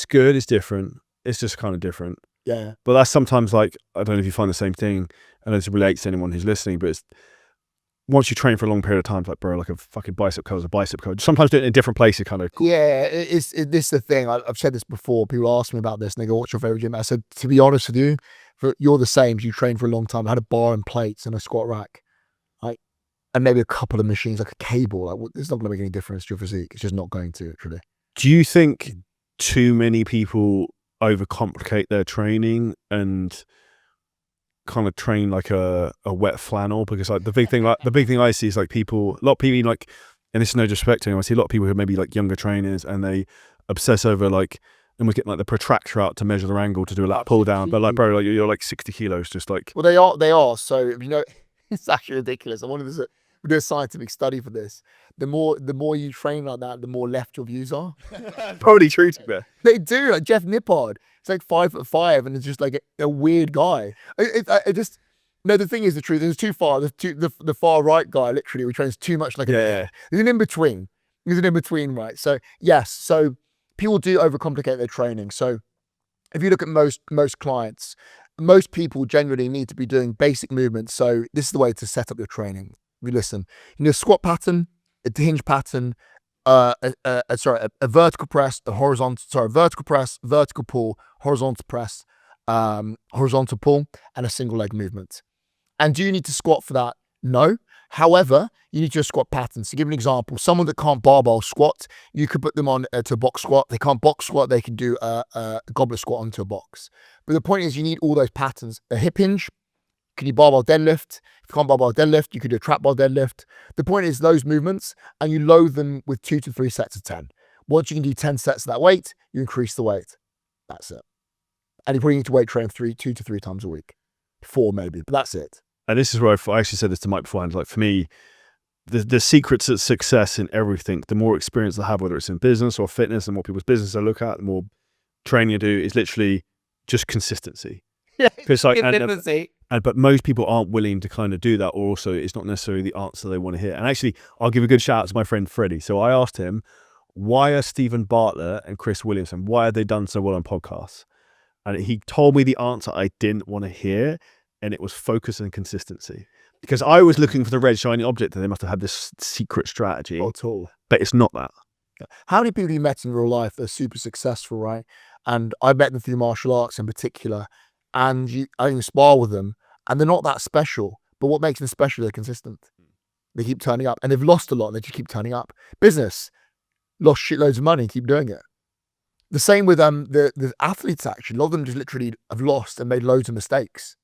good, it's different. It's just kind of different. Yeah. But that's sometimes like, I don't know if you find the same thing, and it relates to anyone who's listening, but it's, once you train for a long period of time, it's like, bro, like a fucking bicep curl is a bicep curl. Sometimes do it in a different place, it kind of... Yeah, this is the thing. I've said this before. People ask me about this and they go, what's your favorite gym? I said, to be honest with you, you're the same. You train for a long time. I had a bar and plates and a squat rack. Like, and maybe a couple of machines, like a cable. Like, it's not going to make any difference to your physique. It's just not going to, actually. Do you think too many people overcomplicate their training and kind of train like a wet flannel? Because like the big thing I see is like a lot of people like, and this is no disrespect to anyone, I see a lot of people who are maybe like younger trainers and they obsess over like, and we get like the protractor out to measure their angle to do a lat pull down, but like, bro, like you're like 60 kilos, just like... Well, they are. So, you know, it's actually ridiculous. I wanted to do a scientific study for this. The more you train like that, the more left your views are. Probably true to me. They do. Like Jeff Nippard, he's like 5'5" and it's just like a weird guy. It just, no, the thing is the truth. There's too far. The far right guy, literally, who trains too much like yeah. There's an in-between. Right? So, yes. So people do overcomplicate their training. So if you look at most clients, most people generally need to be doing basic movements. So this is the way to set up your training. If you listen, you need a squat pattern, a hinge pattern, a vertical press, vertical press, vertical pull, horizontal press, horizontal pull, and a single leg movement. And do you need to squat for that? No. However, you need your squat patterns. To give an example, someone that can't barbell squat, you could put them on to a box squat. They can't box squat, they can do a goblet squat onto a box. But the point is you need all those patterns. A hip hinge, can you barbell deadlift? If you can't barbell deadlift, you could do a trap bar deadlift. The point is those movements, and you load them with 2 to 3 sets of 10. Once you can do 10 sets of that weight, you increase the weight. That's it. And you probably need to weight train 2 to 3 times a week. 4 maybe, but that's it. And this is where I actually said this to Mike beforehand. Like for me, the secrets of success in everything, the more experience I have, whether it's in business or fitness, and more people's business I look at, the more training I do, is literally just consistency. Yeah, like, but most people aren't willing to kind of do that, or also it's not necessarily the answer they want to hear. And actually, I'll give a good shout out to my friend Freddie. So I asked him, why are Stephen Bartlett and Chris Williamson, why have they done so well on podcasts? And he told me the answer I didn't want to hear, and it was focus and consistency. Because I was looking for the red shiny object, and they must have had this secret strategy. Not at all. But it's not that. How many people you met in real life that are super successful, right? And I met them through martial arts in particular, and I inspire with them, and they're not that special. But what makes them special, they're consistent. They keep turning up, and they've lost a lot, and they just keep turning up. Business, lost shitloads of money, keep doing it. The same with the athletes, actually. A lot of them just literally have lost and made loads of mistakes.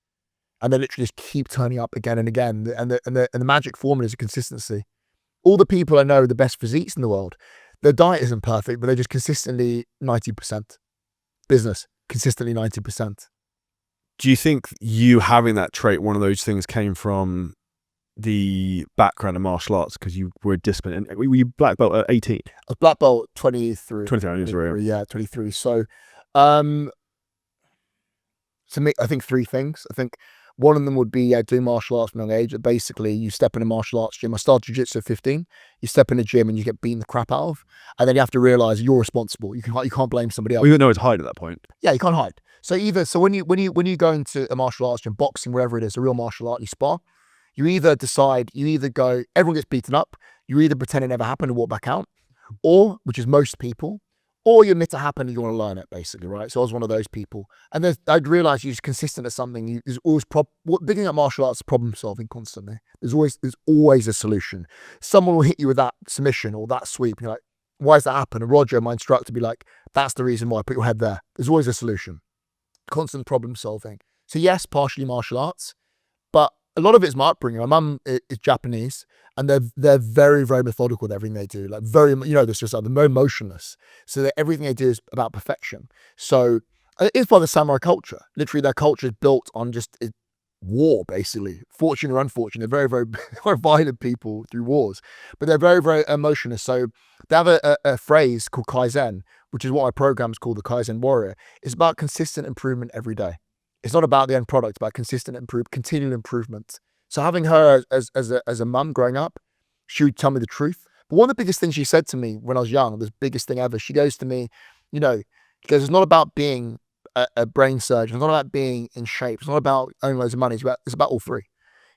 And they literally just keep turning up again and again. And the magic formula is a consistency. All the people I know, the best physiques in the world, their diet isn't perfect, but they're just consistently 90%. Business, consistently 90%. Do you think you having that trait, one of those things came from the background of martial arts because you were disciplined? And were you black belt at 18? I was black belt 23. 23, yeah, 23. So, to me, I think 3 things. I think one of them would be doing martial arts from a young age. Basically, you step in a martial arts gym. I started jiu-jitsu at 15. You step in a gym and you get beaten the crap out of, and then you have to realize you're responsible. You can't blame somebody else. Well, you know it's hide at that point. Yeah, you can't hide. So when you go into a martial arts gym, boxing, wherever it is, a real martial art, you spar. You either go, everyone gets beaten up. You either pretend it never happened and walk back out, or, which is most people, or you admit it happened and you want to learn it, basically, right? So I was one of those people. And I'd realized you're just consistent at something. There's always beginning at martial arts is problem solving constantly. There's always a solution. Someone will hit you with that submission or that sweep. And you're like, why does that happen? And Roger, my instructor, be like, that's the reason why. Put your head there. There's always a solution. constant problem solving. So yes, partially martial arts, but a lot of it's my upbringing. My mum is Japanese, and they're very, very methodical with everything they do. Like very, there's just like they're very motionless. So that everything they do is about perfection. So it's by the samurai culture. Literally, their culture is built on just war, basically. Fortunate or unfortunate, they're very, very, very violent people through wars, but they're very, very emotionless. So they have a phrase called Kaizen, which is what my program's called, the Kaizen Warrior. It's about consistent improvement every day. It's not about the end product, but continual improvement. So having her as a mum growing up, she would tell me the truth. But one of the biggest things she said to me when I was young, the biggest thing ever, she goes to me, she goes, it's not about being a brain surgeon. It's not about being in shape. It's not about owning loads of money. It's about all three.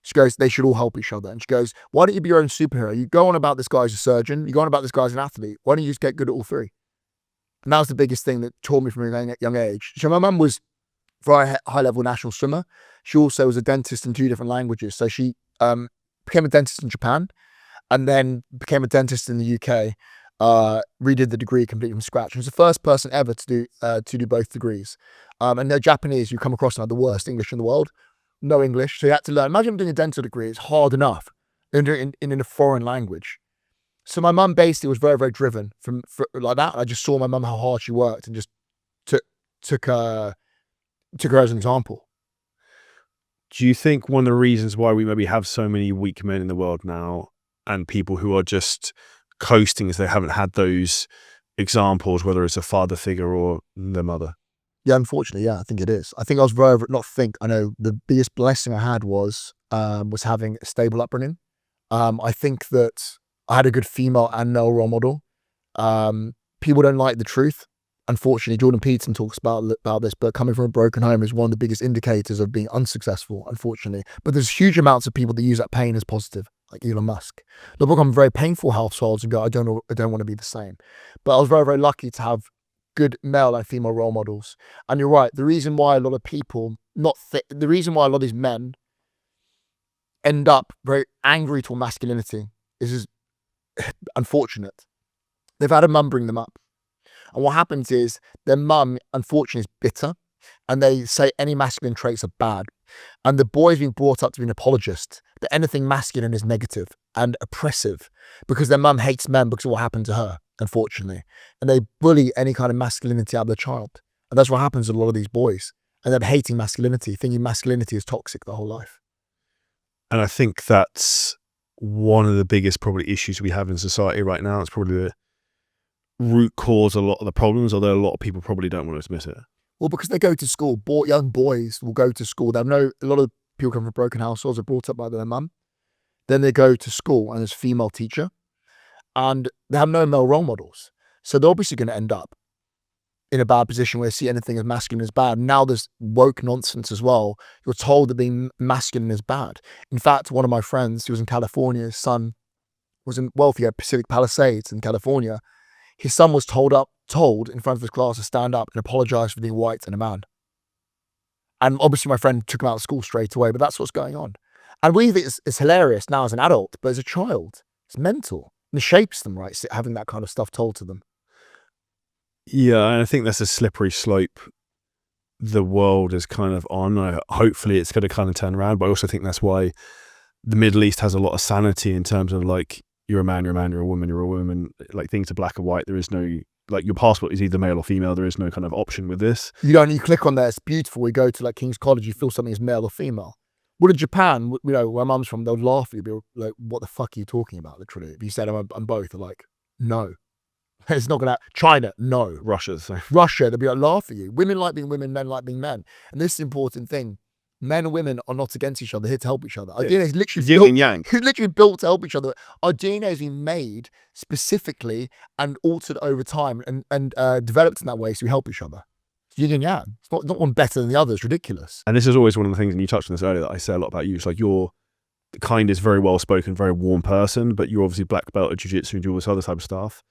She goes, they should all help each other. And she goes, why don't you be your own superhero? You go on about this guy's a surgeon. You go on about this guy's an athlete. Why don't you just get good at all three? And that was the biggest thing that taught me from a young age. So my mum was very high-level national swimmer. She also was a dentist in 2 different languages. So she became a dentist in Japan and then became a dentist in the UK, redid the degree completely from scratch. She was the first person ever to do both degrees. And they're Japanese, you come across them, the worst English in the world. No English. So you had to learn. Imagine doing a dental degree. It's hard enough in a foreign language. So my mum basically was very, very driven for like that. I just saw my mum, how hard she worked, and just took her as an example. Do you think one of the reasons why we maybe have so many weak men in the world now and people who are just coasting is they haven't had those examples, whether it's a father figure or their mother? Yeah, unfortunately, yeah, I think it is. I think I know the biggest blessing I had was having a stable upbringing. I think that I had a good female and male role model. People don't like the truth. Unfortunately, Jordan Peterson talks about this, but coming from a broken home is one of the biggest indicators of being unsuccessful, unfortunately. But there's huge amounts of people that use that pain as positive, like Elon Musk. They'll become very painful households and go, I don't want to be the same. But I was very, very lucky to have good male and female role models. And you're right, the reason why a lot of people, the reason why a lot of these men end up very angry toward masculinity is unfortunate. They've had a mum bring them up. And what happens is their mum, unfortunately, is bitter, and they say any masculine traits are bad. And the boy's been brought up to be an apologist, that anything masculine is negative and oppressive because their mum hates men because of what happened to her, unfortunately. And they bully any kind of masculinity out of their child. And that's what happens to a lot of these boys. And they're hating masculinity, thinking masculinity is toxic their whole life. And I think that's one of the biggest probably issues we have in society right now. It's probably the root cause of a lot of the problems, although a lot of people probably don't want to admit it. Well, because they go to school, young boys will go to school. A lot of people come from broken households are brought up by their mum. Then they go to school and there's a female teacher and they have no male role models. So they're obviously going to end up in a bad position where they see anything as masculine as bad. Now there's woke nonsense as well. You're told that being masculine is bad. In fact, one of my friends, who was in California, his son was in wealthy Pacific Palisades in California. His son was told in front of his class to stand up and apologize for being white and a man. And obviously my friend took him out of school straight away, but that's what's going on. And we think it's hilarious now as an adult, but as a child, it's mental. And it shapes them, right? Having that kind of stuff told to them. Yeah, and I think that's a slippery slope the world is kind of on. Hopefully it's going to kind of turn around, but I also think that's why the Middle East has a lot of sanity in terms of like, you're a man, you're a woman, like things are black and white. There is no, like your passport is either male or female. There is no kind of option with this. You click on there, it's beautiful. We go to like King's College, you feel something is male or female. Well, in Japan, where mum's from, they'll laugh at you, be like, what the fuck are you talking about, literally? If you said I'm both, they're like, no. It's not gonna. China, no. Russia, they'll be like, laugh at you. Women like being women, men like being men. And this is the important thing. Men and women are not against each other. They're here to help each other. Our DNA is literally built to help each other. Our DNA has been made specifically and altered over time and developed in that way so we help each other. It's yin and yang. It's not one better than the other. It's ridiculous. And this is always one of the things, and you touched on this earlier, that I say a lot about you. It's like you're the kindest, very well-spoken, very warm person, but you're obviously black belt at jiu-jitsu and do all this other type of stuff.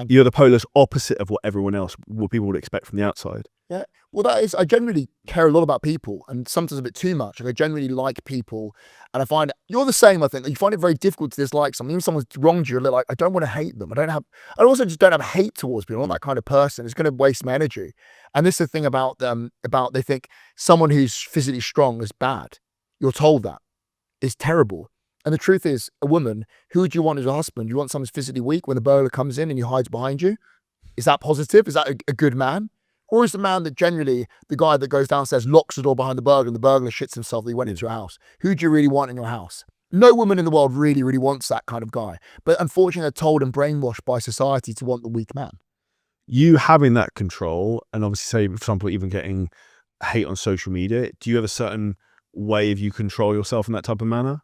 You're the polar opposite of what everyone else, what people would expect from the outside. Yeah. Well, I generally care a lot about people, and sometimes a bit too much. Like, I generally like people, and I find you're the same. I think you find it very difficult to dislike someone. Even if someone's wronged you, you're like, I don't want to hate them. I also just don't have hate towards people. I'm not that kind of person. It's going to waste my energy. And this is the thing about them, about they think someone who's physically strong is bad. You're told that is terrible. And the truth is, a woman, who would you want as a husband? You want someone who's physically weak when the burglar comes in and he hides behind you? Is that positive? Is that a good man? Or is the man that generally, the guy that goes downstairs, locks the door behind the burglar, and the burglar shits himself that he went into your house? Who do you really want in your house? No woman in the world really, really wants that kind of guy. But unfortunately, they're told and brainwashed by society to want the weak man. You having that control, and obviously, say, for example, even getting hate on social media, do you have a certain way of you control yourself in that type of manner?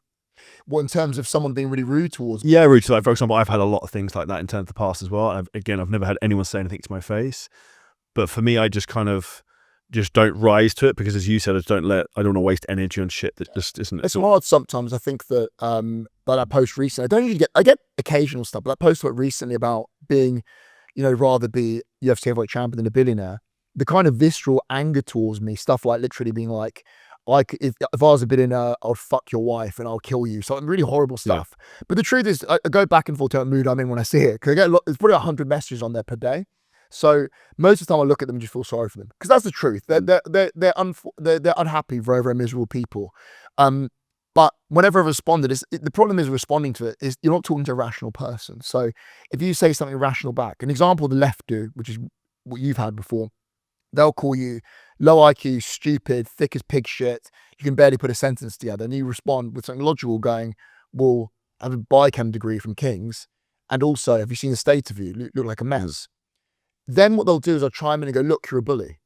Well, in terms of someone being really rude towards me? Yeah, rude to, like, for example, I've had a lot of things like that in terms of the past as well. I've never had anyone say anything to my face. But for me, I just kind of just don't rise to it because, as you said, I don't want to waste energy on shit that just isn't. It's hard sometimes. I think that, like that post recently, I get occasional stuff, but that post recently about being, rather be UFC heavyweight champion than a billionaire, the kind of visceral anger towards me, stuff like literally being like if I was a billionaire, I'll fuck your wife and I'll kill you. So really horrible stuff. Yeah. But the truth is, I go back and forth to what mood I'm in when I see it. Because I get there's probably 100 messages on there per day. So most of the time I look at them and just feel sorry for them. Because that's the truth. They're unhappy, very, very miserable people. But whenever I responded, the problem is responding to it is you're not talking to a rational person. So if you say something rational back, an example the left do, which is what you've had before, they'll call you low IQ, stupid, thick as pig shit. You can barely put a sentence together. And you respond with something logical going, well, I have a biochem degree from King's. And also, have you seen the state of you? Look like a mess. Then what they'll do is they'll chime in and go, look, you're a bully.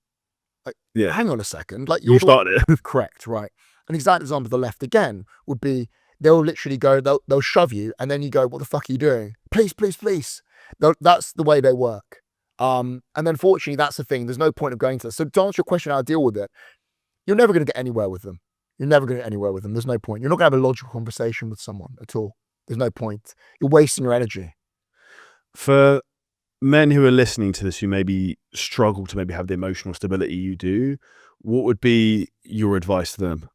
Like, yeah. Hang on a second. Like, you started it. Correct, right. An exact example of the left again would be, they'll literally go, they'll shove you. And then you go, what the fuck are you doing? Please, please, please. That's the way they work. And then fortunately, that's the thing. There's no point of going to this. So to answer your question, how to deal with it, you're never going to get anywhere with them. You're never going to get anywhere with them. There's no point. You're not going to have a logical conversation with someone at all. There's no point. You're wasting your energy. For men who are listening to this, who maybe struggle to maybe have the emotional stability you do, what would be your advice to them?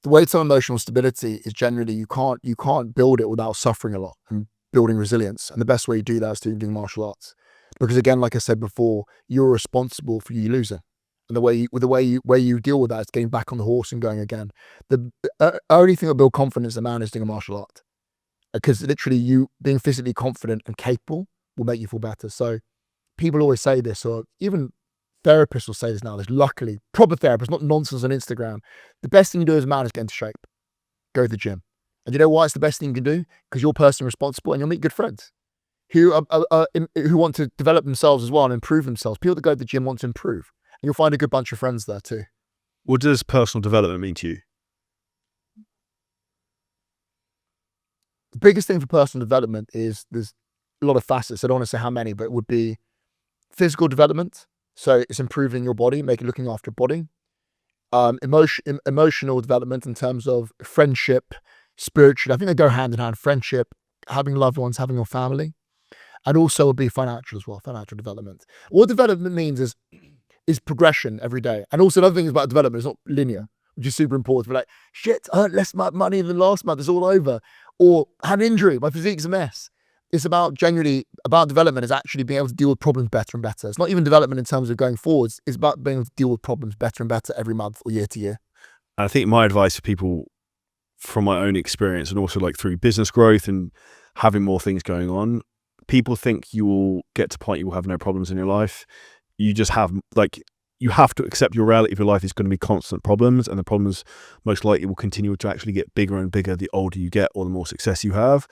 The way to emotional stability is generally you can't build it without suffering a lot and building resilience. And the best way you do that is through doing martial arts. Because again, like I said before, you're responsible for you losing. And the way you deal with that is getting back on the horse and going again. The only thing that builds confidence in a man is doing a martial art. Because literally you being physically confident and capable will make you feel better. So people always say this, or even therapists will say this now. There's luckily proper therapists, not nonsense on Instagram. The best thing you do as a man is get into shape. Go to the gym. And you know why it's the best thing you can do? Because you're personally responsible and you'll meet good friends who want to develop themselves as well and improve themselves. People that go to the gym want to improve. And you'll find a good bunch of friends there too. What does personal development mean to you? The biggest thing for personal development is there's a lot of facets. I don't want to say how many, but it would be physical development. So it's improving your body, looking after your body. Emotional development in terms of friendship, spiritual. I think they go hand in hand. Friendship, having loved ones, having your family, and also would be financial as well. Financial development. What development means is progression every day. And also another thing about development is not linear, which is super important. We're like, shit, I earned less money than last month. It's all over. Or had an injury. My physique's a mess. It's about development is actually being able to deal with problems better and better. It's not even development in terms of going forwards. It's about being able to deal with problems better and better every month or year to year. I think my advice for people from my own experience and also like through business growth and having more things going on, people think you will get to a point you will have no problems in your life. You just have you have to accept your reality of your life is going to be constant problems, and the problems most likely will continue to actually get bigger and bigger the older you get or the more success you have.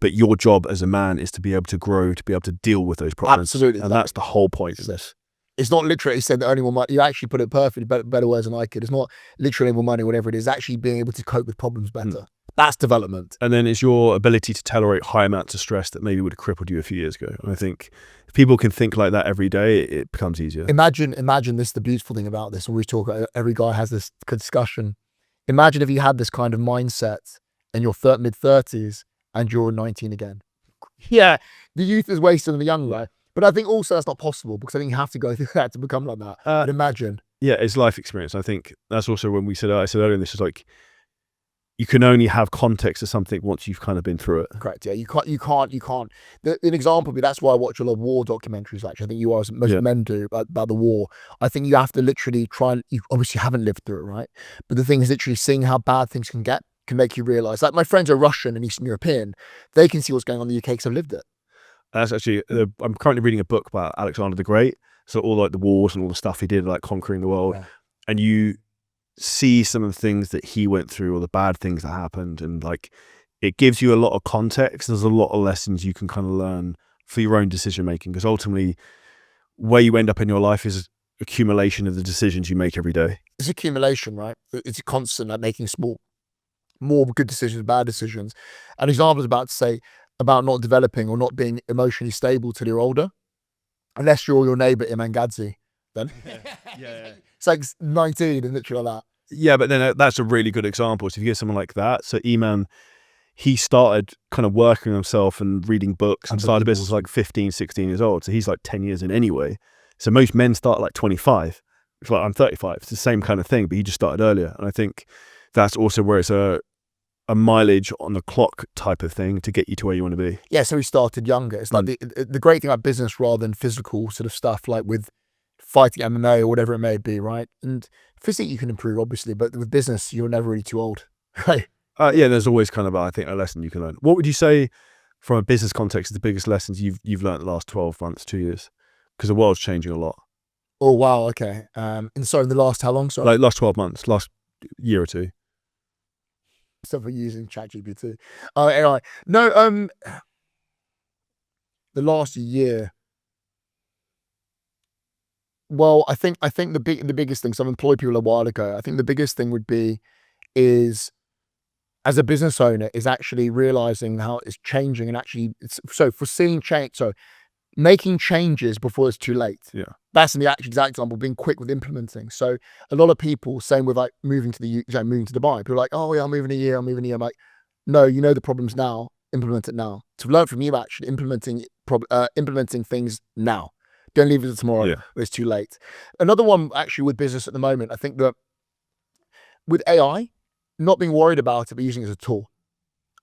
But your job as a man is to be able to grow, to be able to deal with those problems. Absolutely. And that's the whole point of this. It's not literally said that only more money. You actually put it perfectly, better words than I could. It's not literally more money, whatever it is. Actually being able to cope with problems better. That's development. And then it's your ability to tolerate high amounts of stress that maybe would have crippled you a few years ago. And I think if people can think like that every day, it becomes easier. Imagine this, the beautiful thing about this, and we talk, every guy has this discussion. Imagine if you had this kind of mindset in your mid-30s and you're 19 again. Yeah, the youth is wasted on the young guy. But I think also that's not possible because I think you have to go through that to become like that. But imagine. Yeah, it's life experience. I think that's also when I said earlier, this is like, you can only have context of something once you've kind of been through it. Correct. Yeah, you can't. An example would be, that's why I watch a lot of war documentaries. Actually, I think you are, as most men do, about the war. I think you have to literally try, and you obviously haven't lived through it, right? But the thing is, literally seeing how bad things can get can make you realize. Like, my friends are Russian and Eastern European; they can see what's going on in the UK because I've lived it. That's actually, I'm currently reading a book about Alexander the Great. So all like the wars and all the stuff he did, like conquering the world, and you see some of the things that he went through or the bad things that happened, and like it gives you a lot of context. There's a lot of lessons you can kind of learn for your own decision making, because ultimately where you end up in your life is accumulation of the decisions you make every day. It's accumulation, right? It's constant, like making more good decisions, bad decisions. An example is about to say about not developing or not being emotionally stable till you're older, unless you're your neighbor Iman Gadzi. Then it's like 19 and literally like that. Yeah, but then that's a really good example. So if you get someone like that, so Iman, he started kind of working on himself and reading books and started a business like 15, 16 years old. So he's like 10 years in anyway. So most men start like 25. It's like, I'm 35. It's the same kind of thing, but he just started earlier. And I think that's also where it's a mileage on the clock type of thing to get you to where you want to be. Yeah, so he started younger. It's like the great thing about business rather than physical sort of stuff, like with fighting MMA or whatever it may be, right? And physique you can improve, obviously, but with business, you're never really too old, right? Yeah, there's always kind of, I think, a lesson you can learn. What would you say, from a business context, is the biggest lessons you've learned the last 12 months, 2 years? Because the world's changing a lot. Oh, wow, okay. And so in the last, how long, sorry? Like last 12 months, last year or two. Stuff for using ChatGPT. Oh, AI. No, the last year. Well, I think the biggest thing, so I've employed people a while ago. I think the biggest thing would be is, as a business owner, is actually realizing how it's changing and actually so foreseeing change. So making changes before it's too late. Yeah. That's in the actual exact example, being quick with implementing. So a lot of people, same with like moving to Dubai, people are like, oh yeah, I'm moving a year. I'm like, no, you know the problems now, implement it now. To learn from you, actually implementing things now. Don't leave it to tomorrow where it's too late. Another one actually with business at the moment, I think that with AI, not being worried about it, but using it as a tool.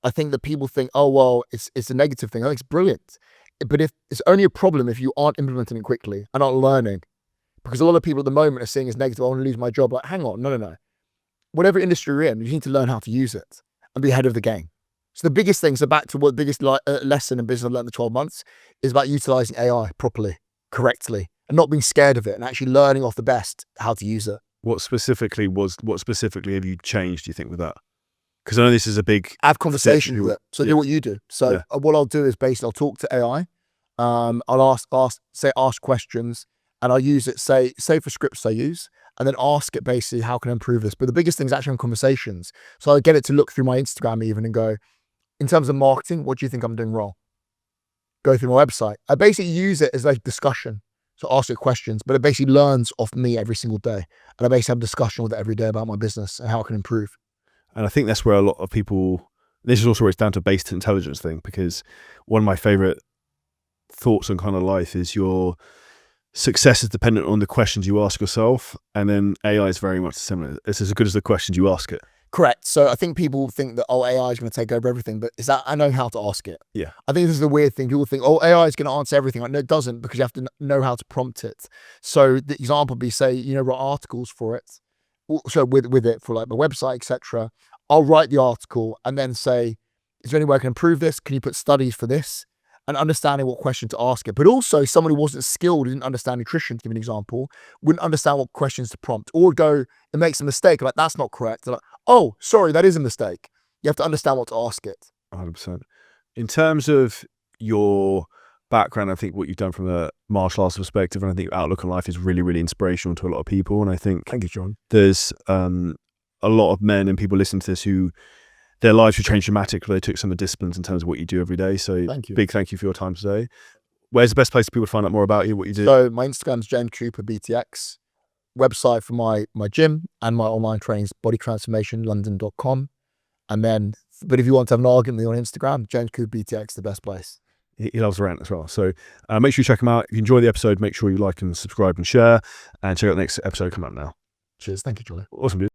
I think that people think, oh, well, it's a negative thing. I think it's brilliant. But if it's only a problem if you aren't implementing it quickly and not learning, because a lot of people at the moment are seeing it as negative. I want to lose my job. Like, hang on, no. Whatever industry you're in, you need to learn how to use it and be ahead of the game. So the biggest thing, so back to what the biggest lesson in business I've learned in the 12 months is about utilizing AI properly, correctly, and not being scared of it and actually learning off the best how to use it. What specifically have you changed, do you think, with that? Because I know this is a big... Have conversations with it. So do what you do. So what I'll do is basically I'll talk to AI. I'll ask questions, and I'll use it, say for scripts I use, and then ask it basically, how can I improve this? But the biggest thing is actually on conversations. So I get it to look through my Instagram even and go, in terms of marketing, what do you think I'm doing wrong? Go through my website. I basically use it as like discussion. So ask it questions, but it basically learns off me every single day. And I basically have a discussion with it every day about my business and how I can improve. And I think that's where a lot of people, this is also where it's down to based intelligence thing, because one of my favorite thoughts on kind of life is your success is dependent on the questions you ask yourself. And then AI is very much similar. It's as good as the questions you ask it. Correct. So I think people think that, oh, AI is going to take over everything, but is that, I know how to ask it. Yeah. I think this is the weird thing. People think, oh, AI is going to answer everything. Like, no, it doesn't, because you have to know how to prompt it. So the example would be, say, write articles for it. So with it for like my website, etc. I'll write the article and then say, is there any way I can improve this? Can you put studies for this? And understanding what question to ask it. But also someone who wasn't skilled, who didn't understand nutrition, to give an example, wouldn't understand what questions to prompt, or would go and makes a mistake. Like, that's not correct. They're like, oh, sorry, that is a mistake. You have to understand what to ask it. 100%. In terms of your background, I think what you've done from a martial arts perspective, and I think your outlook on life is really, really inspirational to a lot of people. And I think, thank you, John. There's a lot of men and people listening to this who their lives have changed dramatically. They took some of the disciplines in terms of what you do every day. So big thank you for your time today. Where's the best place for people to find out more about you, what you do? So my Instagram's James Cooper BTX. Website for my gym and my online trainings, bodytransformationlondon.com. And then, but if you want to have an argument on Instagram, James Cooper BTX, the best place. He loves rant as well. So make sure you check him out. If you enjoy the episode, make sure you like and subscribe and share, and check out the next episode coming up now. Cheers. Thank you, Johnny. Awesome, dude.